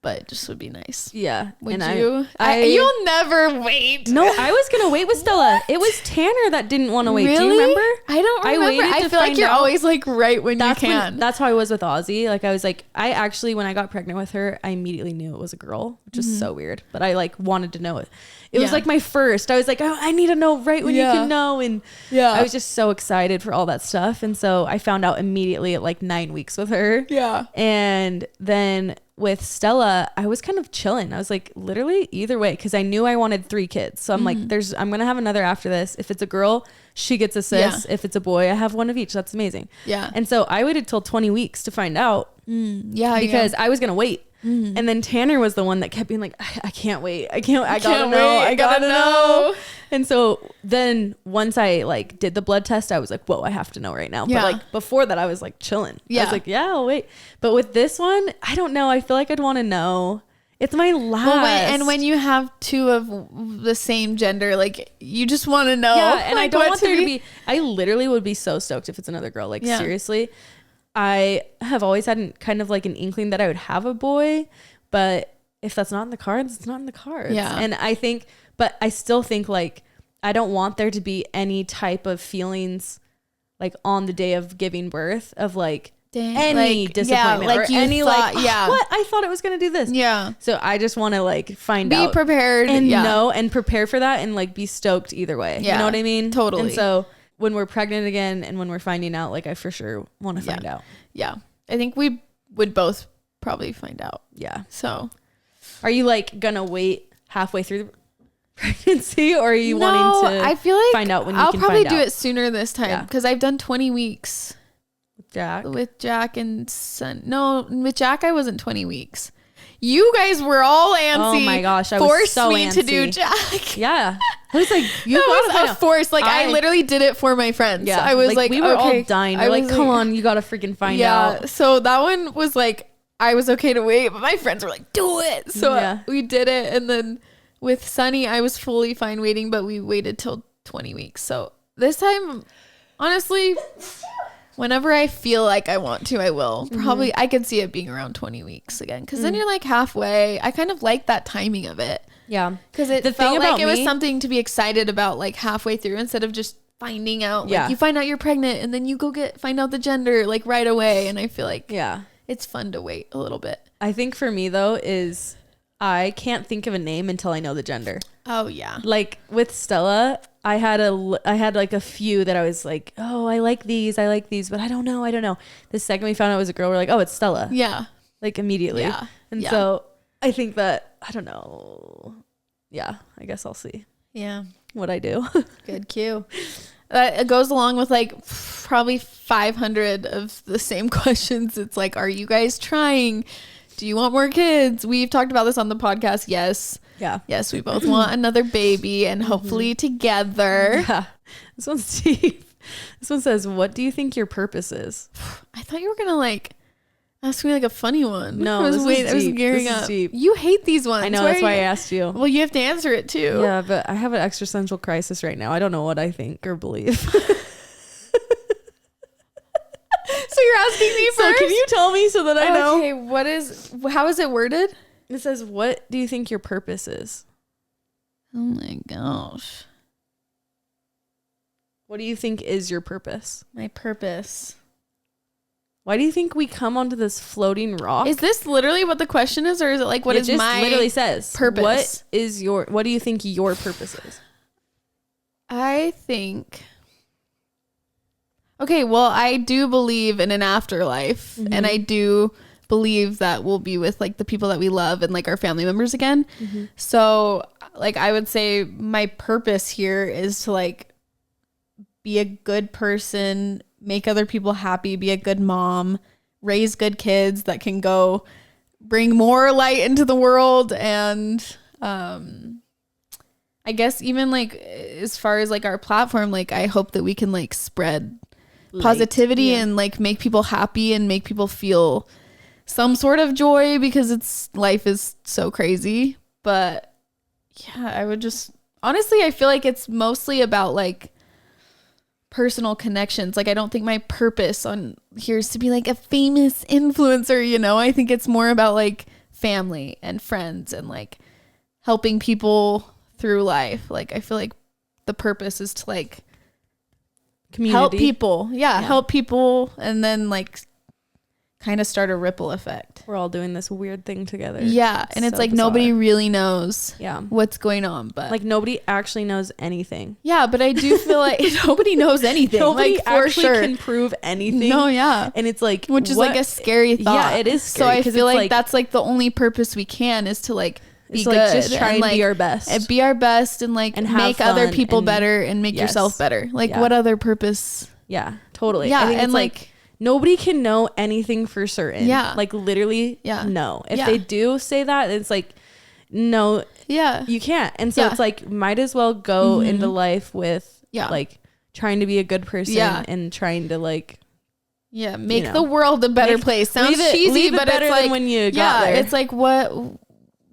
But it just would be nice. Yeah. Would you? You'll never wait. No, I was going to wait with Stella. It was Tanner that didn't want to wait. Really? Do you remember? I don't remember. I feel like you're always like right when you can. That's how I was with Ozzy. Like I was like, I actually, when I got pregnant with her, I immediately knew it was a girl, which is so weird. But I like wanted to know it. It was like my first. I was like, oh, I need to know right when you can know. And I was just so excited for all that stuff. And so I found out immediately at like 9 weeks with her. Yeah. And then with Stella, I was kind of chilling. I was like, literally either way, because I knew I wanted 3 kids. So I'm like, I'm going to have another after this. If it's a girl, she gets a sis. If it's a boy, I have one of each. That's amazing. Yeah. And so I waited till 20 weeks to find out. Because I was going to wait. And then Tanner was the one that kept being like, I can't wait. I gotta know. And so then once I like did the blood test, I was like, whoa, I have to know right now. But like before that, I was like chilling. I was like, I'll wait. But with this one, I don't know. I feel like I'd want to know. It's my last. Well, and when you have 2 of the same gender, like you just want to know. Yeah, and like, I don't want there to be. I literally would be so stoked if it's another girl. Like seriously. I have always had kind of like an inkling that I would have a boy, but if that's not in the cards, it's not in the cards. Yeah. And but I still think like, I don't want there to be any type of feelings like on the day of giving birth of like any disappointment or any like, what? I thought it was going to do this. Yeah. So I just want to like find out. Be prepared. And know and prepare for that and like be stoked either way. Yeah. You know what I mean? Totally. And so when we're pregnant again and when we're finding out, like I for sure want to find out. Yeah. I think we would both probably find out. Yeah. So are you like gonna wait halfway through the pregnancy, or are you wanting to I feel like find out when you I'll can probably find do out? it sooner this time because I've done 20 weeks with Jack and Son. No, with Jack I wasn't 20 weeks. You guys were all antsy. Oh my gosh, I was forced so me antsy to do Jack. Yeah. I was like, you that gotta was a force. Like I literally did it for my friends. Yeah. I was like we were okay. all dying. We're like, come on, you gotta freaking find out. Yeah. So that one was like, I was okay to wait, but my friends were like, do it. So we did it. And then with Sunny, I was fully fine waiting, but we waited till 20 weeks. So this time, honestly, whenever I feel like I want to, I will. Probably, I could see it being around 20 weeks again. Because then you're like halfway. I kind of like that timing of it. Yeah. Because it felt like it was something to be excited about like halfway through instead of just finding out. Like you find out you're pregnant and then you go find out the gender like right away. And I feel like it's fun to wait a little bit. I think for me though is I can't think of a name until I know the gender. Oh yeah. Like with Stella, I had like a few that I was like, oh, I like these, but I don't know. The second we found out it was a girl, we're like, oh, it's Stella. Yeah. Like immediately. Yeah. And so I think that, I don't know. Yeah, I guess I'll see. Yeah. What I do. Good cue. It goes along with like probably 500 of the same questions. It's like, are you guys trying? Do you want more kids? We've talked about this on the podcast. Yes. Yeah. Yes, we both want another baby and hopefully together. Yeah. This one's deep. This one says, what do you think your purpose is? I thought you were going to like ask me like a funny one. No, I was gearing up. Deep. You hate these ones. I know, that's why I asked you. Well, you have to answer it too. Yeah, but I have an existential crisis right now. I don't know what I think or believe. So you're asking me first? So can you tell me so that I know? Okay, how is it worded? It says, what do you think your purpose is? Oh my gosh. What do you think is your purpose? My purpose. Why do you think we come onto this floating rock? Is this literally what the question is, or is it like what is my literally says purpose? What do you think your purpose is? I think okay, well, I do believe in an afterlife, and I do believe that we'll be with like the people that we love and like our family members again. So like I would say my purpose here is to like be a good person, make other people happy, be a good mom, raise good kids that can go bring more light into the world. And I guess even like as far as like our platform, like I hope that we can like spread positivity and like make people happy and make people feel some sort of joy, because life is so crazy. But yeah, I would just honestly, I feel like it's mostly about like personal connections. Like I don't think my purpose on here is to be like a famous influencer, you know. I think it's more about like family and friends and like helping people through life. Like I feel like the purpose is to like community. Help people. Yeah, help people, and then like kind of start a ripple effect. We're all doing this weird thing together. Yeah, and it's like bizarre. Nobody really knows what's going on, but like nobody actually knows anything. Yeah, but I do feel like nobody knows anything. Nobody like, actually can prove anything. No, yeah. And it's like, which is like a scary thought. Yeah, it is scary. So I feel like that's like the only purpose we can is to like be good, like just try and like, be our best and be our best and like and make other people better and make yourself better. Like what other purpose? Yeah, totally. Yeah, I think and it's like nobody can know anything for certain. Yeah, like literally. Yeah, no. If they do say that, it's like no. Yeah, you can't. And so it's like might as well go into life with like trying to be a good person and trying to like. Yeah, make the world a better place. Sounds cheesy, but better it's like than when you got there. It's like what.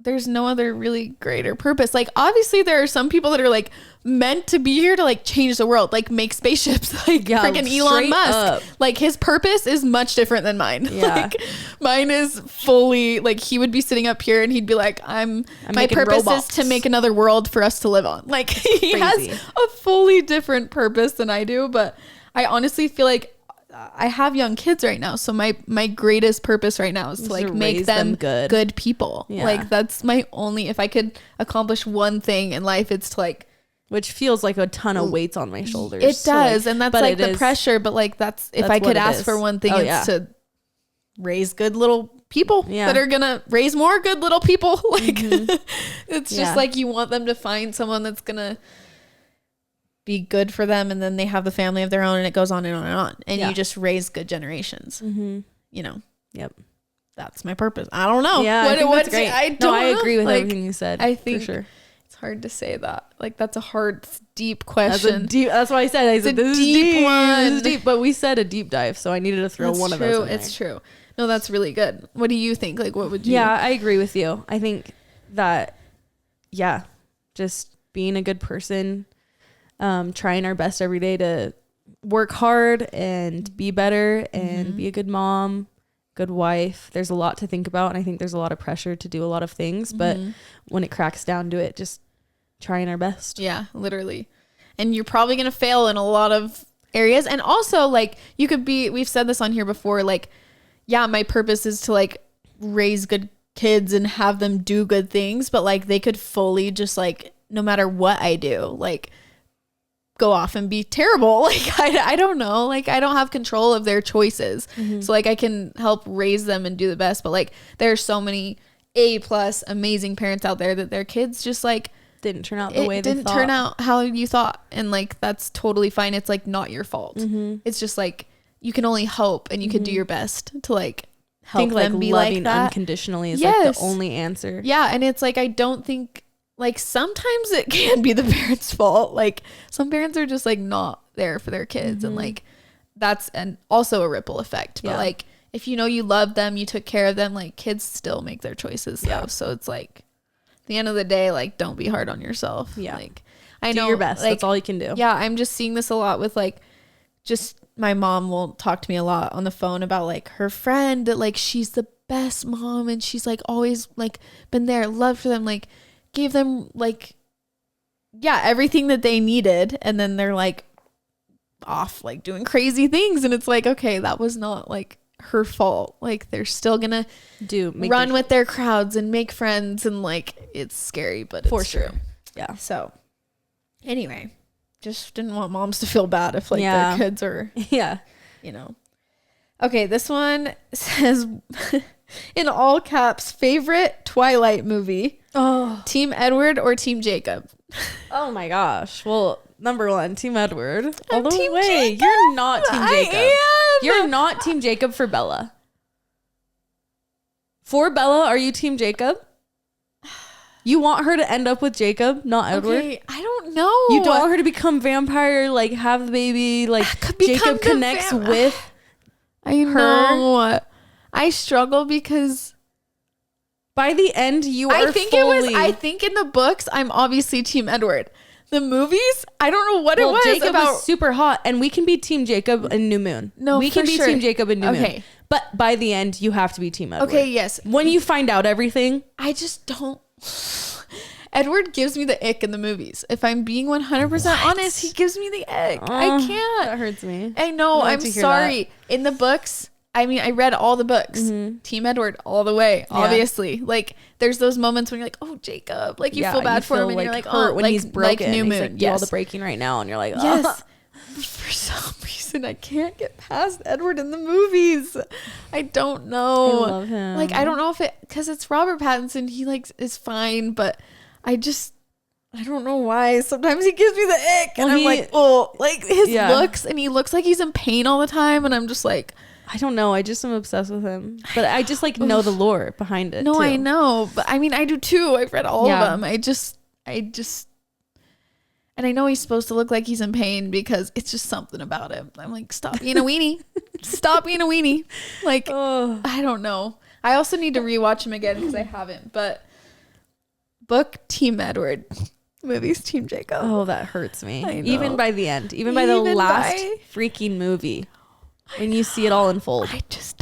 There's no other really greater purpose. Like obviously there are some people that are like meant to be here to like change the world, like make spaceships, like freaking Elon Musk. Up. Like his purpose is much different than mine. Like mine is fully like he would be sitting up here and he'd be like, my purpose is to make another world for us to live on. Like he has a fully different purpose than I do. But I honestly feel like I have young kids right now, so my greatest purpose right now is to like make them good people. Like that's my only, if I could accomplish one thing in life, it's to like which feels like a ton of weights on my shoulders. It does. And that's like the pressure. But like, if I could ask for one thing, it's to raise good little people that are going to raise more good little people. Like it's just like, you want them to find someone that's going to be good for them, and then they have the family of their own, and it goes on and on and on, and you just raise good generations. You know. Yep. That's my purpose. I don't know. Yeah, what's great. I agree with everything you said. I think for sure. It's hard to say that. Like, that's a hard, deep question. That's why I said this is deep one. This is deep, but we said a deep dive, so I needed to throw one of those in there. It's true. No, that's really good. What do you think? Like, what would you? Yeah, I agree with you. I think that, just being a good person, trying our best every day to work hard and be better and be a good mom, good wife. There's a lot to think about, and I think there's a lot of pressure to do a lot of things, but when it cracks down to it, just trying our best. Yeah, literally. And you're probably going to fail in a lot of areas. And also, like, we've said this on here before, like, my purpose is to like raise good kids and have them do good things, but like they could fully just like, no matter what I do, like go off and be terrible. Like, I don't know. Like, I don't have control of their choices. So like I can help raise them and do the best. But like, there are so many A+ amazing parents out there that their kids just like didn't turn out the way they thought. Didn't turn out how you thought. And like, that's totally fine. It's like not your fault. It's just like, you can only hope, and you can do your best to like help them be like that. Unconditionally is like the only answer. Yeah. And it's like, I don't think, like, sometimes it can be the parents' fault. Like, some parents are just like not there for their kids, and like that's also a ripple effect. But like, if you know you love them, you took care of them, like kids still make their choices though. So it's like, at the end of the day, like, don't be hard on yourself. Like, I know do your best. Like, that's all you can do. Yeah, I'm just seeing this a lot with like, just my mom will talk to me a lot on the phone about like her friend that like she's the best mom, and she's like always like been there, loved for them, like gave them like everything that they needed, and then they're like off like doing crazy things, and it's like, okay, that was not like her fault. Like, they're still gonna run with their crowds and make friends, and like, it's scary, but it's true. Yeah. So anyway, just didn't want moms to feel bad if like their kids are you know. Okay, this one says in all caps, favorite Twilight movie. Team Edward or Team Jacob? Oh my gosh. Well, number one, Team Edward. All the way. Jacob? You're not Team Jacob. I am. You're not Team Jacob for Bella. For Bella, are you Team Jacob? You want her to end up with Jacob, not Edward? Okay, I don't know. You don't want her to become vampire, like have the baby, like Jacob connects with I know. I struggle because by the end I think in the books I'm obviously Team Edward. The movies, I don't know what it was. Jacob was super hot, and we can be Team Jacob in New Moon. No, we can be sure. Team Jacob in New Moon. But by the end, you have to be Team Edward. Okay, yes. When you find out everything, I just don't. Edward gives me the ick in the movies. If I'm being 100% honest, he gives me the ick. I can't. That hurts me. I know. I'm sorry. In the books, I mean, I read all the books. Team Edward all the way, obviously. Like, there's those moments when you're like, oh, Jacob. Like, you feel bad for him, and you're like, oh, when like, he's broken. Like New Moon. Like, do all the breaking right now, and you're like, oh. Yes. For some reason, I can't get past Edward in the movies. I don't know. I love him. Like, I don't know if because it's Robert Pattinson. He like is fine, but I don't know why. Sometimes he gives me the ick, and I'm like, oh, like his looks, and he looks like he's in pain all the time, and I'm just like, I don't know. I just am obsessed with him, but I just like know the lore behind it. No, too. I know, but I mean, I do too. I've read all of them. I just. And I know he's supposed to look like he's in pain because it's just something about him. I'm like, stop being a weenie. Stop being a weenie. Like, I don't know. I also need to rewatch him again because I haven't. But book Team Edward. Movies Team Jacob. Oh, that hurts me. Even by the end. Even by the last freaking movie. When you see it all unfold.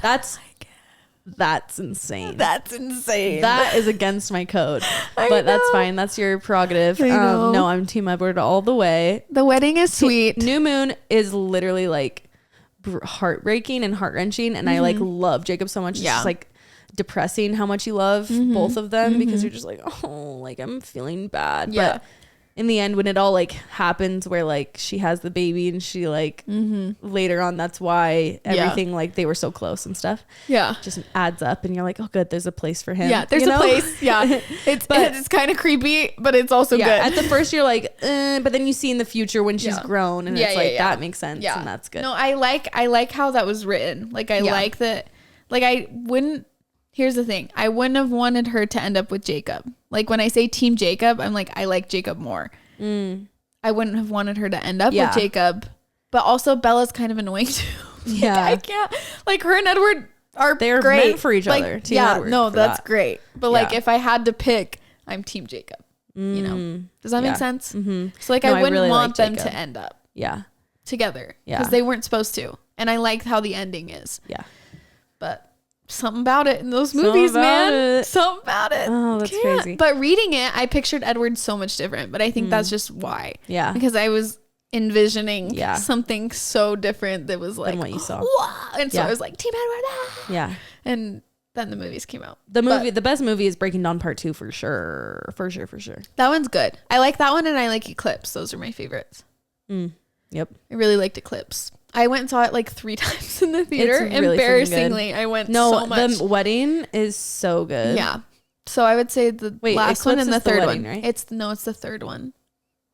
That's insane. That's insane. That is against my code. But that's fine. That's your prerogative. No, I'm Team Edward all the way. The wedding is sweet. New Moon is literally like heartbreaking and heart-wrenching, and I like love Jacob so much. It's just like depressing how much you love both of them because you're just like, oh, like I'm feeling bad. But in the end, when it all like happens where like she has the baby and she like later on, that's why everything like they were so close and stuff. Yeah. Just adds up and you're like, oh good, there's a place for him. Yeah, there's a place. Yeah. It's kind of creepy, but it's also good. At the first you're like, but then you see in the future when she's grown and it's like that makes sense and that's good. No, I like how that was written. Like I like that. Like here's the thing. I wouldn't have wanted her to end up with Jacob. Like when I say team Jacob, I'm like, I like Jacob more. I wouldn't have wanted her to end up with Jacob, but also Bella's kind of annoying too. Like, I can't, like her and Edward they're great. Meant for each other. Team Edward that's great. But like if I had to pick, I'm team Jacob. You know, does that make sense? So like I wouldn't really want them to end up together because they weren't supposed to. And I like how the ending is. Yeah. But something about it in those movies, man. Something about it. Oh, that's crazy. But reading it, I pictured Edward so much different. But I think that's just why. Yeah. Because I was envisioning something so different that was like than what you saw. And so I was like, Team Edward. Yeah. And then the movies came out. The best movie is Breaking Dawn Part 2 for sure. That one's good. I like that one and I like Eclipse. Those are my favorites. Yep. I really liked Eclipse. I went and saw it like 3 times in the theater. It's really embarrassingly, I went so much. The wedding is so good. Yeah. So I would say the last one and the third wedding, one. Right? It's the third one.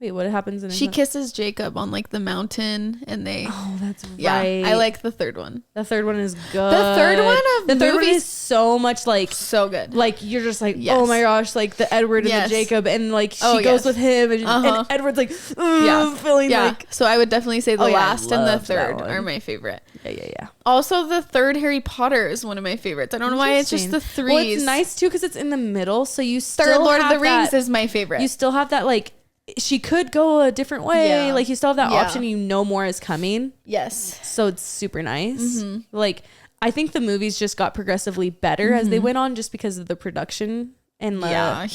Wait, what happens in She kisses Jacob on like the mountain and they that's right. I like the third one. The third one is good. The third one is so much like so good. Like you're just like, oh my gosh, like the Edward and the Jacob and like she goes with him and Edward's like feeling like. So I would definitely say the last and the third are my favorite. Yeah. Also the third Harry Potter is one of my favorites. I don't know why it's just the 3s. Well, it's nice too because it's in the middle, so you still third Lord of the Rings is my favorite. You still have that like she could go a different way. Like you still have that option. You know more is coming. Yes. So it's super nice. Like I think the movies just got progressively better as they went on, just because of the production and Can I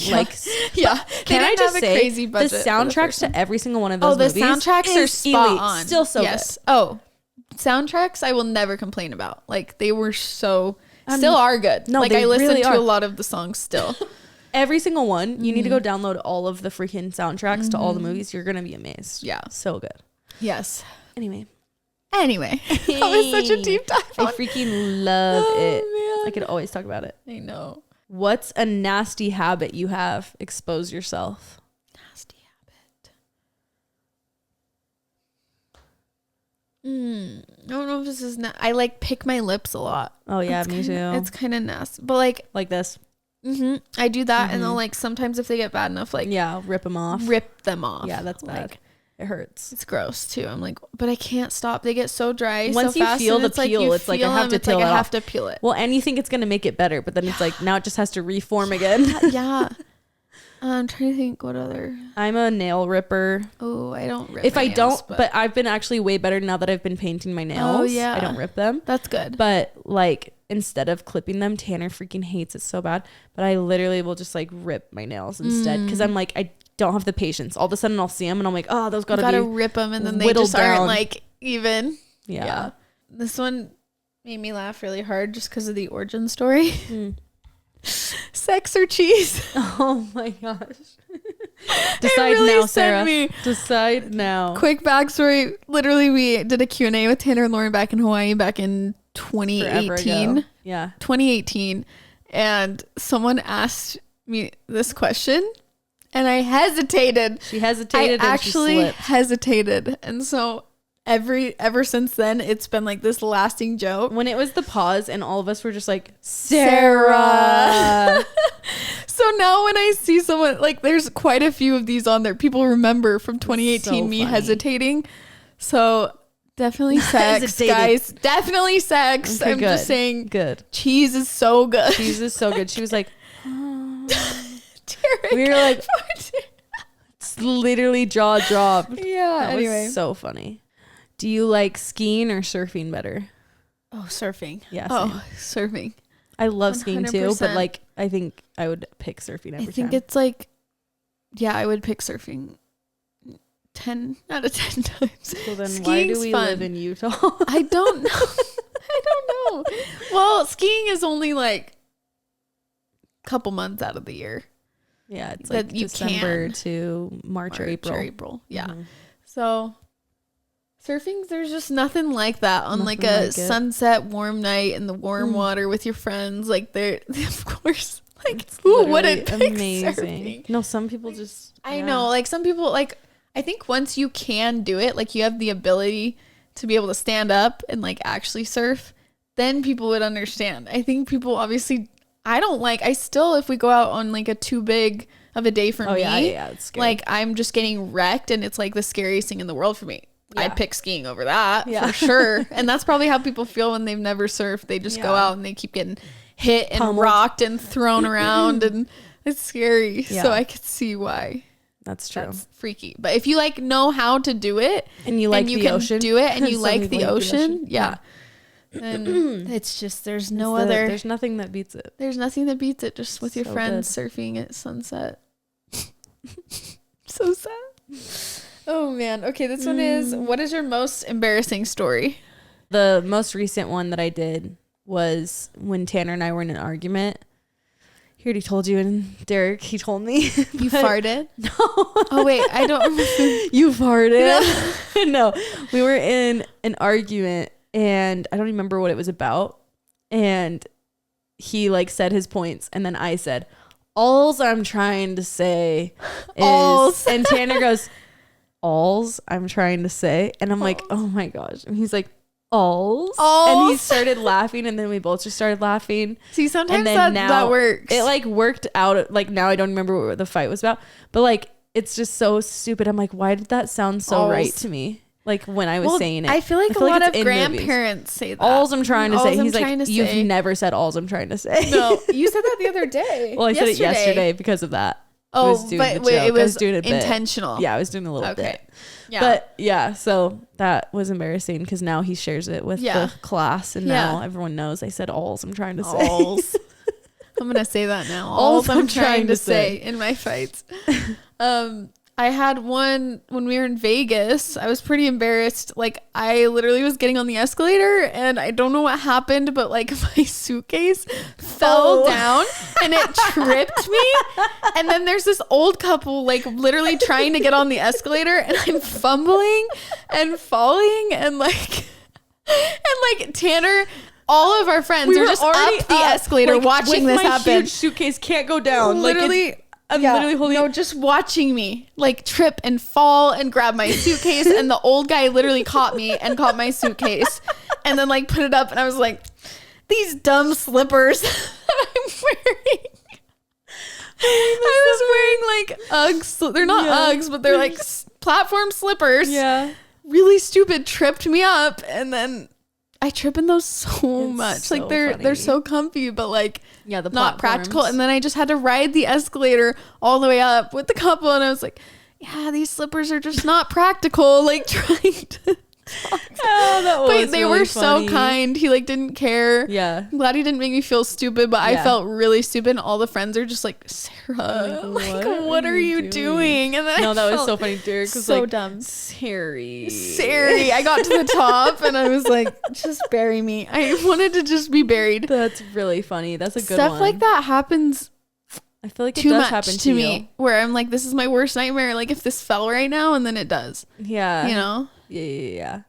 just say crazy the soundtracks to every single one of those movies? The soundtracks are spot on. Still so good. Oh, soundtracks I will never complain about. Like they were still are good. No, like I listen to a lot of the songs still. Every single one. You need to go download all of the freaking soundtracks to all the movies. You're gonna be amazed. Yeah, so good. Yes. Anyway, that was such a deep dive. I freaking love it. Man. I could always talk about it. I know. What's a nasty habit you have? Expose yourself. Nasty habit. I don't know if this is I like pick my lips a lot. Oh yeah, me too. It's kind of nasty, but like this. I do that, and then like sometimes if they get bad enough, like rip them off. Yeah, that's bad. Like, it hurts. It's gross too. I'm like, but I can't stop. They get so dry. Once so you fast, feel the peel, it's like I have to peel it off. I have to peel it. Well, and you think it's gonna make it better, but then it's like now it just has to reform again. Yeah. I'm trying to think what other. I'm a nail ripper. Oh, I don't rip. If I don't, but I've been actually way better now that I've been painting my nails. Oh yeah. I don't rip them. That's good. But like instead of clipping them, Tanner freaking hates it so bad. But I literally will just like rip my nails instead because I'm like I don't have the patience. All of a sudden I'll see them and I'm like, oh, those gotta rip them, and then they just aren't like even. Yeah. This one made me laugh really hard just because of the origin story. Sex or cheese? Oh my gosh. Decide really now, Sarah. Decide now. Quick backstory. Literally, we did a Q&A with Tanner and Lauren back in Hawaii back in 2018. Yeah. 2018. And someone asked me this question and I hesitated. She hesitated. I actually hesitated. And so ever since then, it's been like this lasting joke. When it was the pause and all of us were just like, Sarah. So now when I see someone, like there's quite a few of these on there. People remember from 2018 me hesitating. So definitely sex, guys. Definitely sex. Okay, I'm just saying good. Cheese is so good. Cheese is so good. She was like, oh. Derek, we were like, it's literally jaw dropped. Yeah. That was so funny. Do you like skiing or surfing better? Oh, surfing. Yeah. Surfing. I love 100%. Skiing too, but like I think I would pick surfing every time. I think it's like, yeah, I would pick surfing 10 out of 10 times. So then why do we live in Utah? I don't know. I don't know. Well, skiing is only like a couple months out of the year. Yeah, it's like December to March or April. Yeah. Mm-hmm. So surfing, there's just nothing like that on like a sunset warm night in the warm water with your friends. Like they're of course like who wouldn't pick surfing? No, some people just I know, like some people, like I think once you can do it, like you have the ability to be able to stand up and like actually surf, then people would understand. I think people obviously, I still, if we go out on like a too big of a day for me, it's scary. Like I'm just getting wrecked and it's like the scariest thing in the world for me. Yeah. I'd pick skiing over that for sure. And that's probably how people feel when they've never surfed. They just go out and they keep getting hit and rocked and thrown around and it's scary. Yeah. So I could see why. That's true. That's freaky. But if you like know how to do it and you like the ocean, do it and you like the ocean, and it's just there's nothing that beats it. There's nothing that beats it. Just with your friends surfing at sunset. So sad. Oh man. Okay, this one is, what is your most embarrassing story? The most recent one that I did was when Tanner and I were in an argument. He already told you, and Derek, he told me. You farted? No. Oh wait, I don't. You farted? No, we were in an argument, and I don't remember what it was about. And he like said his points, and then I said, "Alls I'm trying to say is," Alls. And Tanner goes, "Alls I'm trying to say," and I'm like, "Oh my gosh!" And he's like, Alls. And he started laughing, and then we both just started laughing. See, sometimes that works. It like worked out. Like now I don't remember what the fight was about, but like it's just so stupid. I'm like, why did that sound so right to me? Like when I was saying it, I feel like a lot of grandparents say that. Alls I'm trying to say. He's like, you've never said alls I'm trying to say. No, you said that the other day. Well, I said it yesterday because of that. Oh, but it was doing intentional. Yeah, I was doing a little bit. Yeah. But yeah, so that was embarrassing because now he shares it with the class, and now everyone knows I said alls I'm trying to say. Alls. I'm going to say that now. Alls I'm trying to say in my fights. I had one when we were in Vegas. I was pretty embarrassed. Like I literally was getting on the escalator and I don't know what happened, but like my suitcase fell down and it tripped me. And then there's this old couple like literally trying to get on the escalator, and I'm fumbling and falling and like Tanner, all of our friends are just up the escalator like, watching this happen. My huge suitcase can't go down. Literally. Like I'm literally holding just watching me like trip and fall and grab my suitcase, and the old guy literally caught me and caught my suitcase and then like put it up, and I was like, these dumb slippers that I'm wearing. I was wearing like Uggs. They're not Uggs, but they're like platform slippers. Yeah. Really stupid, tripped me up, and then I trip in those so much. So like they're so comfy, but like the not practical. And then I just had to ride the escalator all the way up with the couple, and I was like, yeah, these slippers are just not practical. Like trying to but they were so kind. He like didn't care. Yeah. I'm glad he didn't make me feel stupid, but I felt really stupid, and all the friends are just like, Sarah, like what are you doing? And then that was so funny. Derek was so like, dumb. Sari. I got to the top and I was like, just bury me. I wanted to just be buried. That's really funny. That's a good Stuff one. like that happens. I feel like it too does much happen to me, where I'm like, this is my worst nightmare. Like if this fell right now, and then it does. Yeah. You know? Yeah.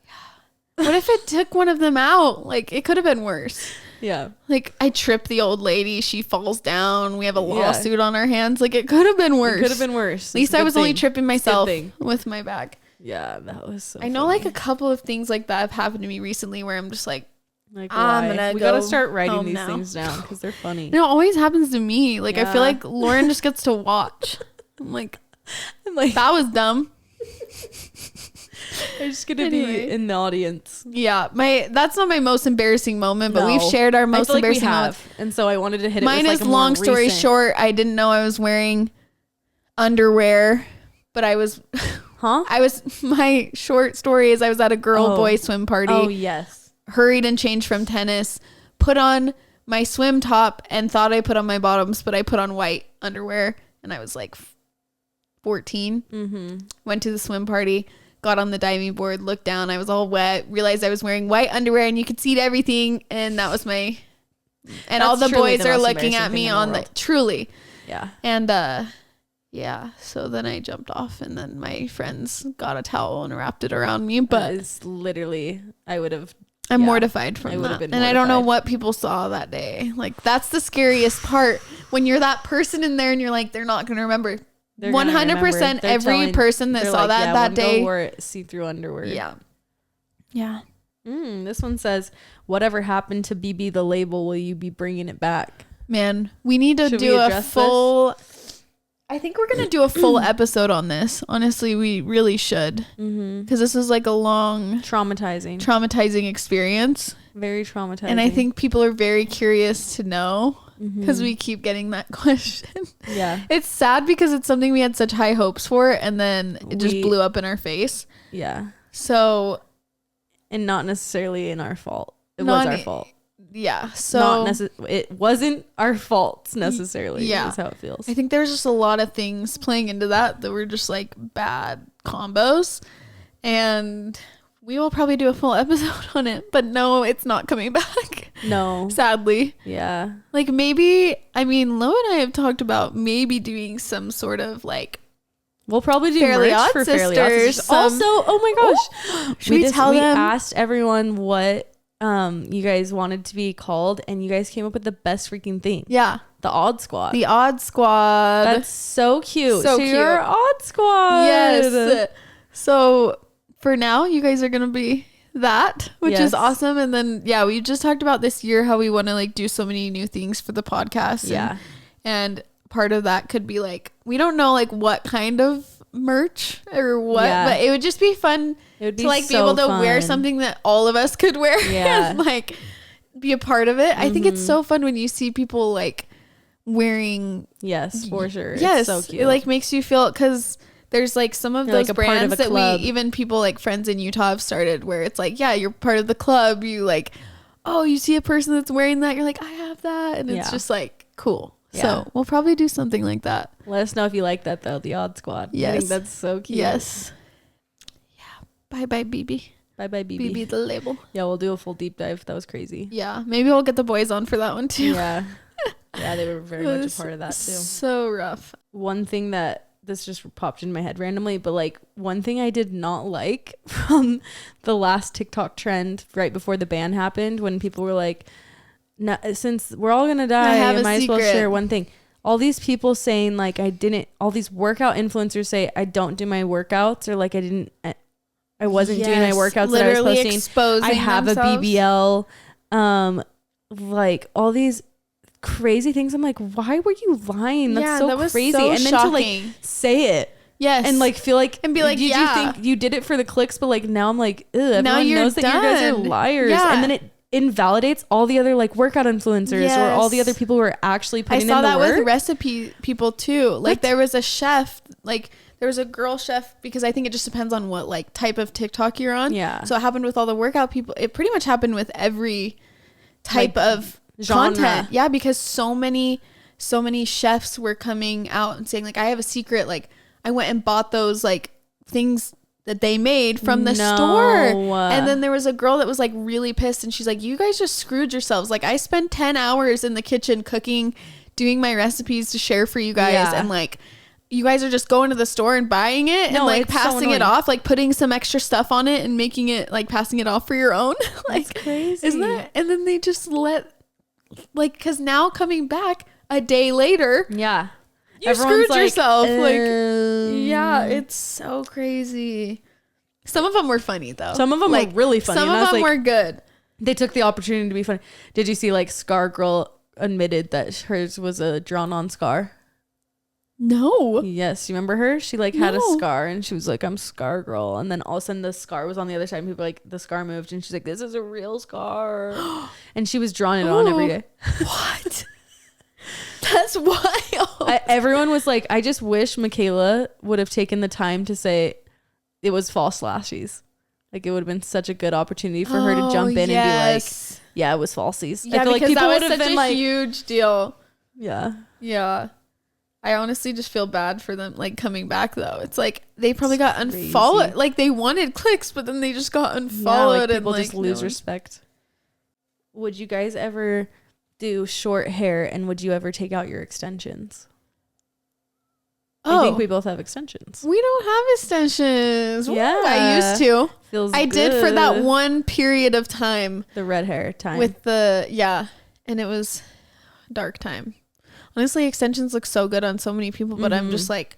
What if it took one of them out? Like it could have been worse. Yeah. Like I trip the old lady. She falls down. We have a lawsuit on our hands. Like it could have been worse. At least I was only tripping myself with my bag. Yeah, that was so I know funny. like a couple of things like that have happened to me recently where I'm just like we gotta start writing these things down because they're funny. It always happens to me. Like I feel like Lauren just gets to watch. I'm like that was dumb. I'm just gonna be in the audience. Yeah, that's not my most embarrassing moment, but we've shared our most embarrassing moments, and so I wanted to hit it. Mine with is long story short. I didn't know I was wearing underwear, but I was. My short story is I was at a boy swim party. Oh yes. Hurried and changed from tennis, put on my swim top and thought I put on my bottoms, but I put on white underwear, and I was like 14. Mm-hmm. Went to the swim party. Got on the diving board, looked down. I was all wet. Realized I was wearing white underwear, and you could see everything. And that was my. And all the boys are looking at me on the truly. Yeah. And Yeah. So then I jumped off, and then my friends got a towel and wrapped it around me. But it's literally, I'm mortified from that. And I don't know what people saw that day. Like, that's the scariest part. When you're that person in there and you're like, they're not going to remember. 100% every person that saw that day wore see-through underwear. Yeah. This one says, whatever happened to BB the label, will you be bringing it back? Man, we need to do a full... I think we're going to do a full episode on this. Honestly, we really should. Because this is like a long... Traumatizing experience. Very traumatizing. And I think people are very curious to know. Because we keep getting that question. Yeah. It's sad because it's something we had such high hopes for. And then it just blew up in our face. Yeah. So... And not necessarily in our fault. It was our fault. Yeah. So it wasn't our fault necessarily. Yeah. Is how it feels. I think there's just a lot of things playing into that were just like bad combos. And we will probably do a full episode on it. But no, it's not coming back. No. Sadly. Yeah. Like maybe, I mean, Lo and I have talked about maybe doing some sort of like, we'll probably do Fairly merch Odd for Sisters. Fairly Odd Sisters. Also, oh my gosh. Should we tell them? We asked everyone what you guys wanted to be called, and you guys came up with the best freaking thing. Yeah. The Odd Squad. The Odd Squad. That's so cute. So cute. You're Odd Squad. Yes. So for now, you guys are going to be that, which is awesome. And then, yeah, we just talked about this year how we want to like do so many new things for the podcast. Yeah. And part of that could be like, we don't know like what kind of merch or what, but it would just be fun to like be able to wear something that all of us could wear and like be a part of it. I think it's so fun when you see people like wearing. Yes, for sure. Yes, it's so cute. It like makes you feel, because there's like some of those like brands that we, even people like friends in Utah have started, where it's like, yeah, you're part of the club. You like, oh, you see a person that's wearing that, you're like, I have that, and it's just like cool. Yeah. So we'll probably do something like that. Let us know if you like that though, the Odd Squad. Yes. I think that's so cute. Yes. Yeah. Bye bye BB. Bye bye BB. BB the label. Yeah, we'll do a full deep dive. That was crazy. Yeah. Maybe we'll get the boys on for that one too. Yeah. Yeah, they were very much a part of that too. So rough. One thing that this just popped in my head randomly, but like one thing I did not like from the last TikTok trend right before the ban happened, when people were like, no, since we're all gonna die, I might as well share one thing. All these people saying like all these workout influencers say I don't do my workouts, or like I wasn't doing my workouts that I was posting. I have themselves. A BBL, like all these crazy things. I'm like, why were you lying? That's so crazy. So and then shocking. To like say it. Yes. And like feel like, and be like, did you think you did it for the clicks? But like now I'm like, everyone knows that you guys are liars. Yeah. And then it invalidates all the other like workout influencers or all the other people who are actually putting in the work. I saw that with recipe people too. Like there was a chef, like there was a girl chef, because I think it just depends on what like type of TikTok you're on. Yeah. So it happened with all the workout people. It pretty much happened with every type of genre. Content. Yeah, because so many chefs were coming out and saying like, I have a secret. Like I went and bought those like things that they made from the store. And then there was a girl that was like really pissed, and she's like, you guys just screwed yourselves. Like I spent 10 hours in the kitchen cooking, doing my recipes to share for you guys, and like you guys are just going to the store and buying it and like passing it off, like putting some extra stuff on it and making it like passing it off for your own. Like that's crazy. Isn't that? And then they just let like, because now coming back a day later, you screwed yourself. Like, yeah, it's so crazy. Some of them were funny though. Some of them were really funny. Some of them were good. They took the opportunity to be funny. Did you see like Scar Girl admitted that hers was a drawn on scar? No. Yes, you remember her? She like had a scar, and she was like, I'm Scar Girl. And then all of a sudden the scar was on the other side, and people were like, the scar moved, and she's like, this is a real scar. And she was drawing it on every day. What? That's wild. Everyone was like, I just wish Michaela would have taken the time to say it was false lashes. Like it would have been such a good opportunity for her to jump in and be like, yeah, it was falsies. Yeah, I feel like people would have been like, huge deal. Yeah. Yeah. I honestly just feel bad for them like coming back though. It's like they probably got unfollowed. Like they wanted clicks, but then they just got unfollowed. Yeah, like people just lose respect. Would you guys ever do short hair, and would you ever take out your extensions? I think we both have extensions. We don't have extensions. Yeah. Ooh, I used to. Feels I good. did for that one period of time. The red hair time. With and it was dark time. Honestly, extensions look so good on so many people, but I'm just like,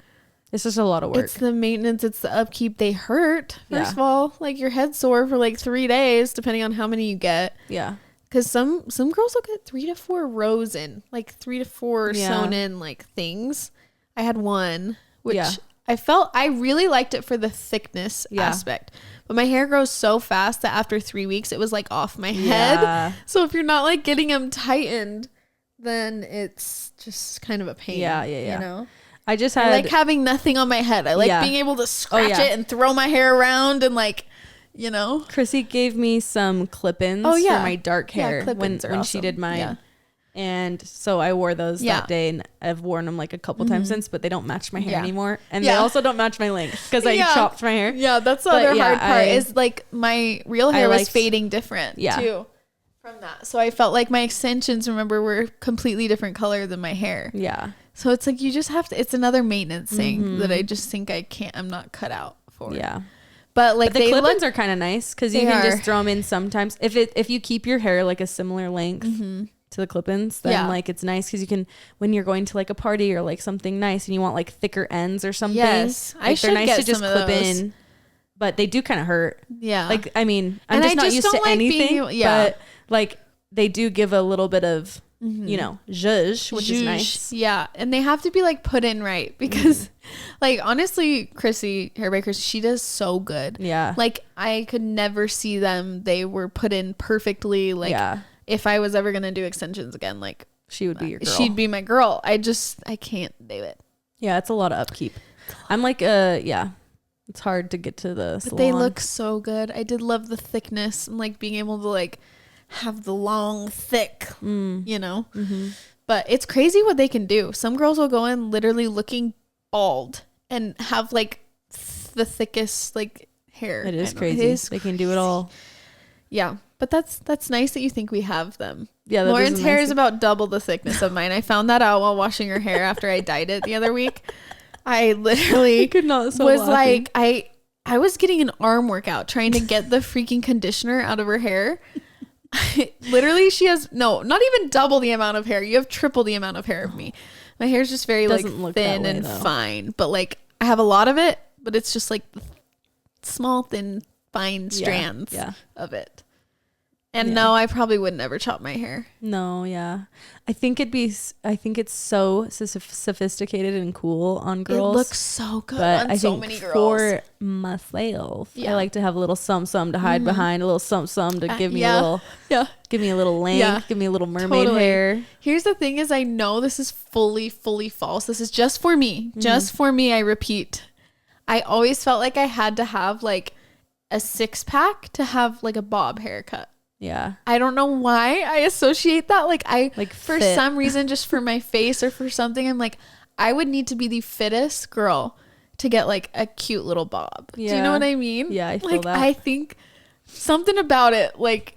it's just a lot of work. It's the maintenance, it's the upkeep. They hurt. First of all, like your head's sore for like 3 days, depending on how many you get. Yeah. Because some girls will get 3 to 4 rows in, like 3 to 4 sewn in like things. I had one, which I really liked it for the thickness aspect. But my hair grows so fast that after 3 weeks, it was like off my head. So if you're not like getting them tightened, then it's just kind of a pain. Yeah. You know? I like having nothing on my head. I like being able to scratch it and throw my hair around and like, you know. Chrissy gave me some clip-ins for my dark hair when awesome. she did mine. Yeah. And so I wore those that day, and I've worn them like a couple times since, but they don't match my hair anymore. And they also don't match my length because I chopped my hair. Yeah, that's the other hard part is like my real hair was fading different too from that. So I felt like my extensions, were completely different color than my hair. Yeah. So it's like you just have to, it's another maintenance thing that I just think I'm not cut out for. Yeah. But like the clip-ins are kind of nice because you can just throw them in sometimes. If you keep your hair like a similar length to the clip-ins, then like it's nice because you can, when you're going to like a party or like something nice and you want like thicker ends or something. Yes. Like, they're nice to just clip in, but they do kind of hurt. Yeah. Like, I mean, I'm just not used to anything, but like they do give a little bit of, you know, zhuzh, which is nice. Yeah. And they have to be like put in right because like honestly, Chrissy Hairbakers, she does so good. Yeah. Like I could never see them. They were put in perfectly. Like if I was ever going to do extensions again, like she would be your girl. She'd be my girl. I can't do it. Yeah. It's a lot of upkeep. I'm like, it's hard to get to the salon. They look so good. I did love the thickness and like being able to like have the long thick you know, but it's crazy what they can do. Some girls will go in literally looking bald and have like the thickest like hair. It is crazy. They can do it all. Yeah, but that's nice that you think we have them. Yeah, Lauren's hair is about double the thickness of mine. I found that out while washing her hair after I dyed it the other week. I literally like I was getting an arm workout trying to get the freaking conditioner out of her hair. Literally, she has not even double the amount of hair. You have triple the amount of hair of me. My hair is just very like thin and fine, but like I have a lot of it, but it's just like small, thin, fine strands of it. And no, I probably would never chop my hair. No, yeah. I think it's so sophisticated and cool on girls. It looks so good on so many girls. For myself, I like to have a little some to hide behind, a little some to give me a little, give me a little length, give me a little mermaid hair. Here's the thing is I know this is fully false. This is just for me. Just for me, I repeat. I always felt like I had to have like a 6-pack to have like a bob haircut. Yeah. I don't know why I associate that. Like for fit. Some reason, just for my face or for something, I'm like, I would need to be the fittest girl to get like a cute little bob. Yeah. Do you know what I mean? Yeah, I feel that. I think something about it, like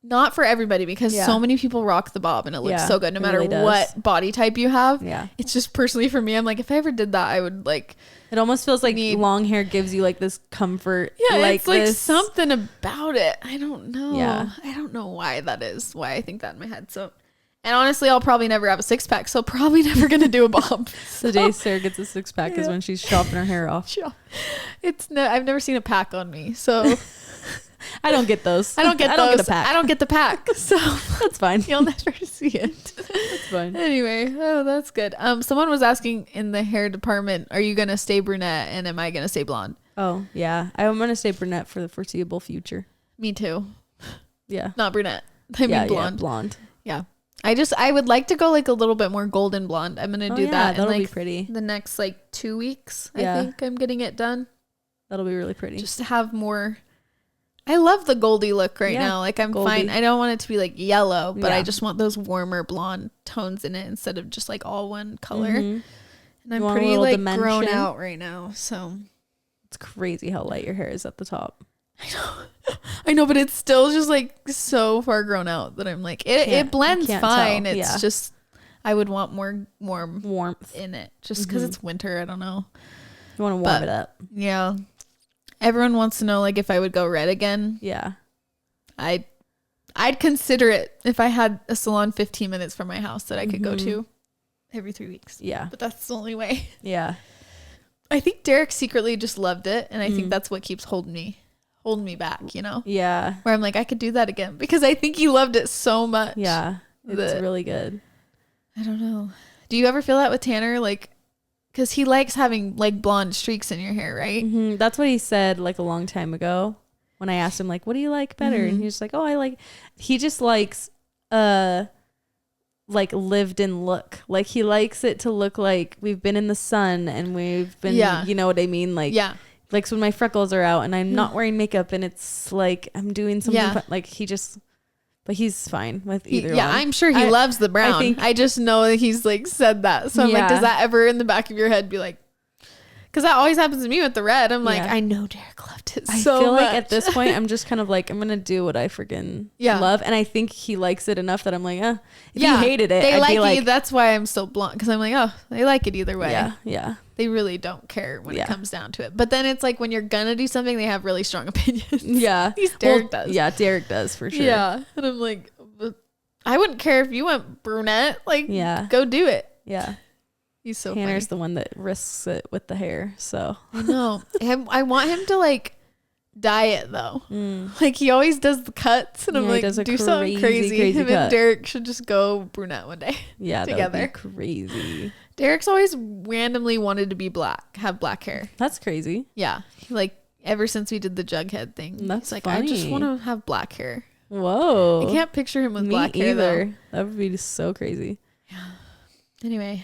not for everybody because so many people rock the bob and it looks so good no matter what body type you have. Yeah. It's just personally for me, I'm like, if I ever did that, I would like. It almost feels like long hair gives you like this comfort. Yeah, like it's like something about it. I don't know. Yeah. I don't know why that is. Why I think that in my head. So, and honestly, I'll probably never have a 6-pack. So probably never gonna do a bob. The day Sarah gets a 6-pack is when she's chopping her hair off. I've never seen a pack on me. So I don't get those. I don't get a pack. I don't get the pack. So that's fine. You'll never see it. That's fine. Anyway, that's good. Someone was asking in the hair department, are you gonna stay brunette and am I gonna stay blonde? Oh yeah, I'm gonna stay brunette for the foreseeable future. Me too. Yeah. Not brunette. I mean blonde. Yeah, blonde. Yeah. I would like to go like a little bit more golden blonde. I'm gonna do that. That'll in, be pretty. The next like 2 weeks. I think I'm getting it done. That'll be really pretty. Just to have more. I love the Goldie look right now. Like I'm fine. I don't want it to be like yellow, but I just want those warmer blonde tones in it instead of just like all one color. And I'm pretty like grown out right now. So it's crazy how light your hair is at the top. I know, but it's still just like so far grown out that I'm like, it blends fine. It's just, I would want more warmth in it just because it's winter. I don't know. You want to warm it up. Yeah. Everyone wants to know like if I would go red again. Yeah. I'd consider it if I had a salon 15 minutes from my house that I could go to every 3 weeks. Yeah. But that's the only way. Yeah. I think Derek secretly just loved it. And I think that's what keeps holding me back, you know? Yeah. Where I'm like, I could do that again because I think he loved it so much. Yeah. It's really good. I don't know. Do you ever feel that with Tanner? Like, because he likes having like blonde streaks in your hair, right? That's what he said like a long time ago when I asked him like, what do you like better? And he was like, oh, he just likes like lived in look. Like he likes it to look like we've been in the sun and we've been, you know what I mean? Like, likes when my freckles are out and I'm not wearing makeup and it's like I'm doing something fun. Like but he's fine with either one. I'm sure he loves the brown. I just know that he's like said that. So I'm like, does that ever in the back of your head be like, because that always happens to me with the red. I'm like, I know Derek loved it so much. I feel like at this point, I'm just kind of like, I'm going to do what I freaking love. And I think he likes it enough that I'm like, if he hated it, they I'd be like it. That's why I'm still blonde. Because I'm like, oh, they like it either way. Yeah. They really don't care when it comes down to it. But then it's like when you're going to do something, they have really strong opinions. Yeah. Derek does. Yeah, Derek does for sure. Yeah. And I'm like, I wouldn't care if you went brunette. Like, go do it. Yeah. He's so Tanner's funny. the one that risks it with the hair. So I know. I want him to like dye it though. Like he always does the cuts, and I'm like, do something crazy. Him and Derek should just go brunette one day. Yeah, together. That would be crazy. Derek's always randomly wanted to be black, have black hair. That's crazy. Yeah, like ever since we did the Jughead thing. That's like funny. I just want to have black hair. Whoa! I can't picture him with black hair either. That would be so crazy. Yeah. Anyway.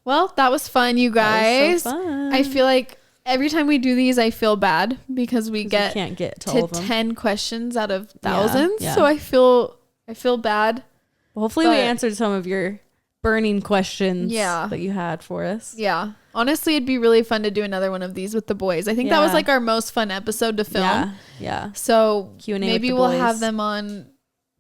Well, that was fun, you guys. That was so fun. I feel like every time we do these, I feel bad because we can't get to all of them. 10 questions out of thousands. Yeah. So I feel bad. Well, hopefully we answered some of your burning questions that you had for us. Yeah. Honestly, it'd be really fun to do another one of these with the boys. I think that was like our most fun episode to film. Yeah. So Q&A maybe we'll have them on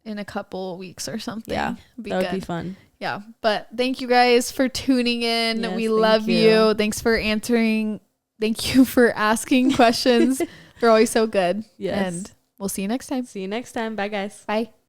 in a couple weeks or something. Yeah. That would be fun. Yeah. But thank you guys for tuning in. Yes, we love you. Thanks for answering. Thank you for asking questions. They're always so good. Yes. And we'll see you next time. See you next time. Bye, guys. Bye.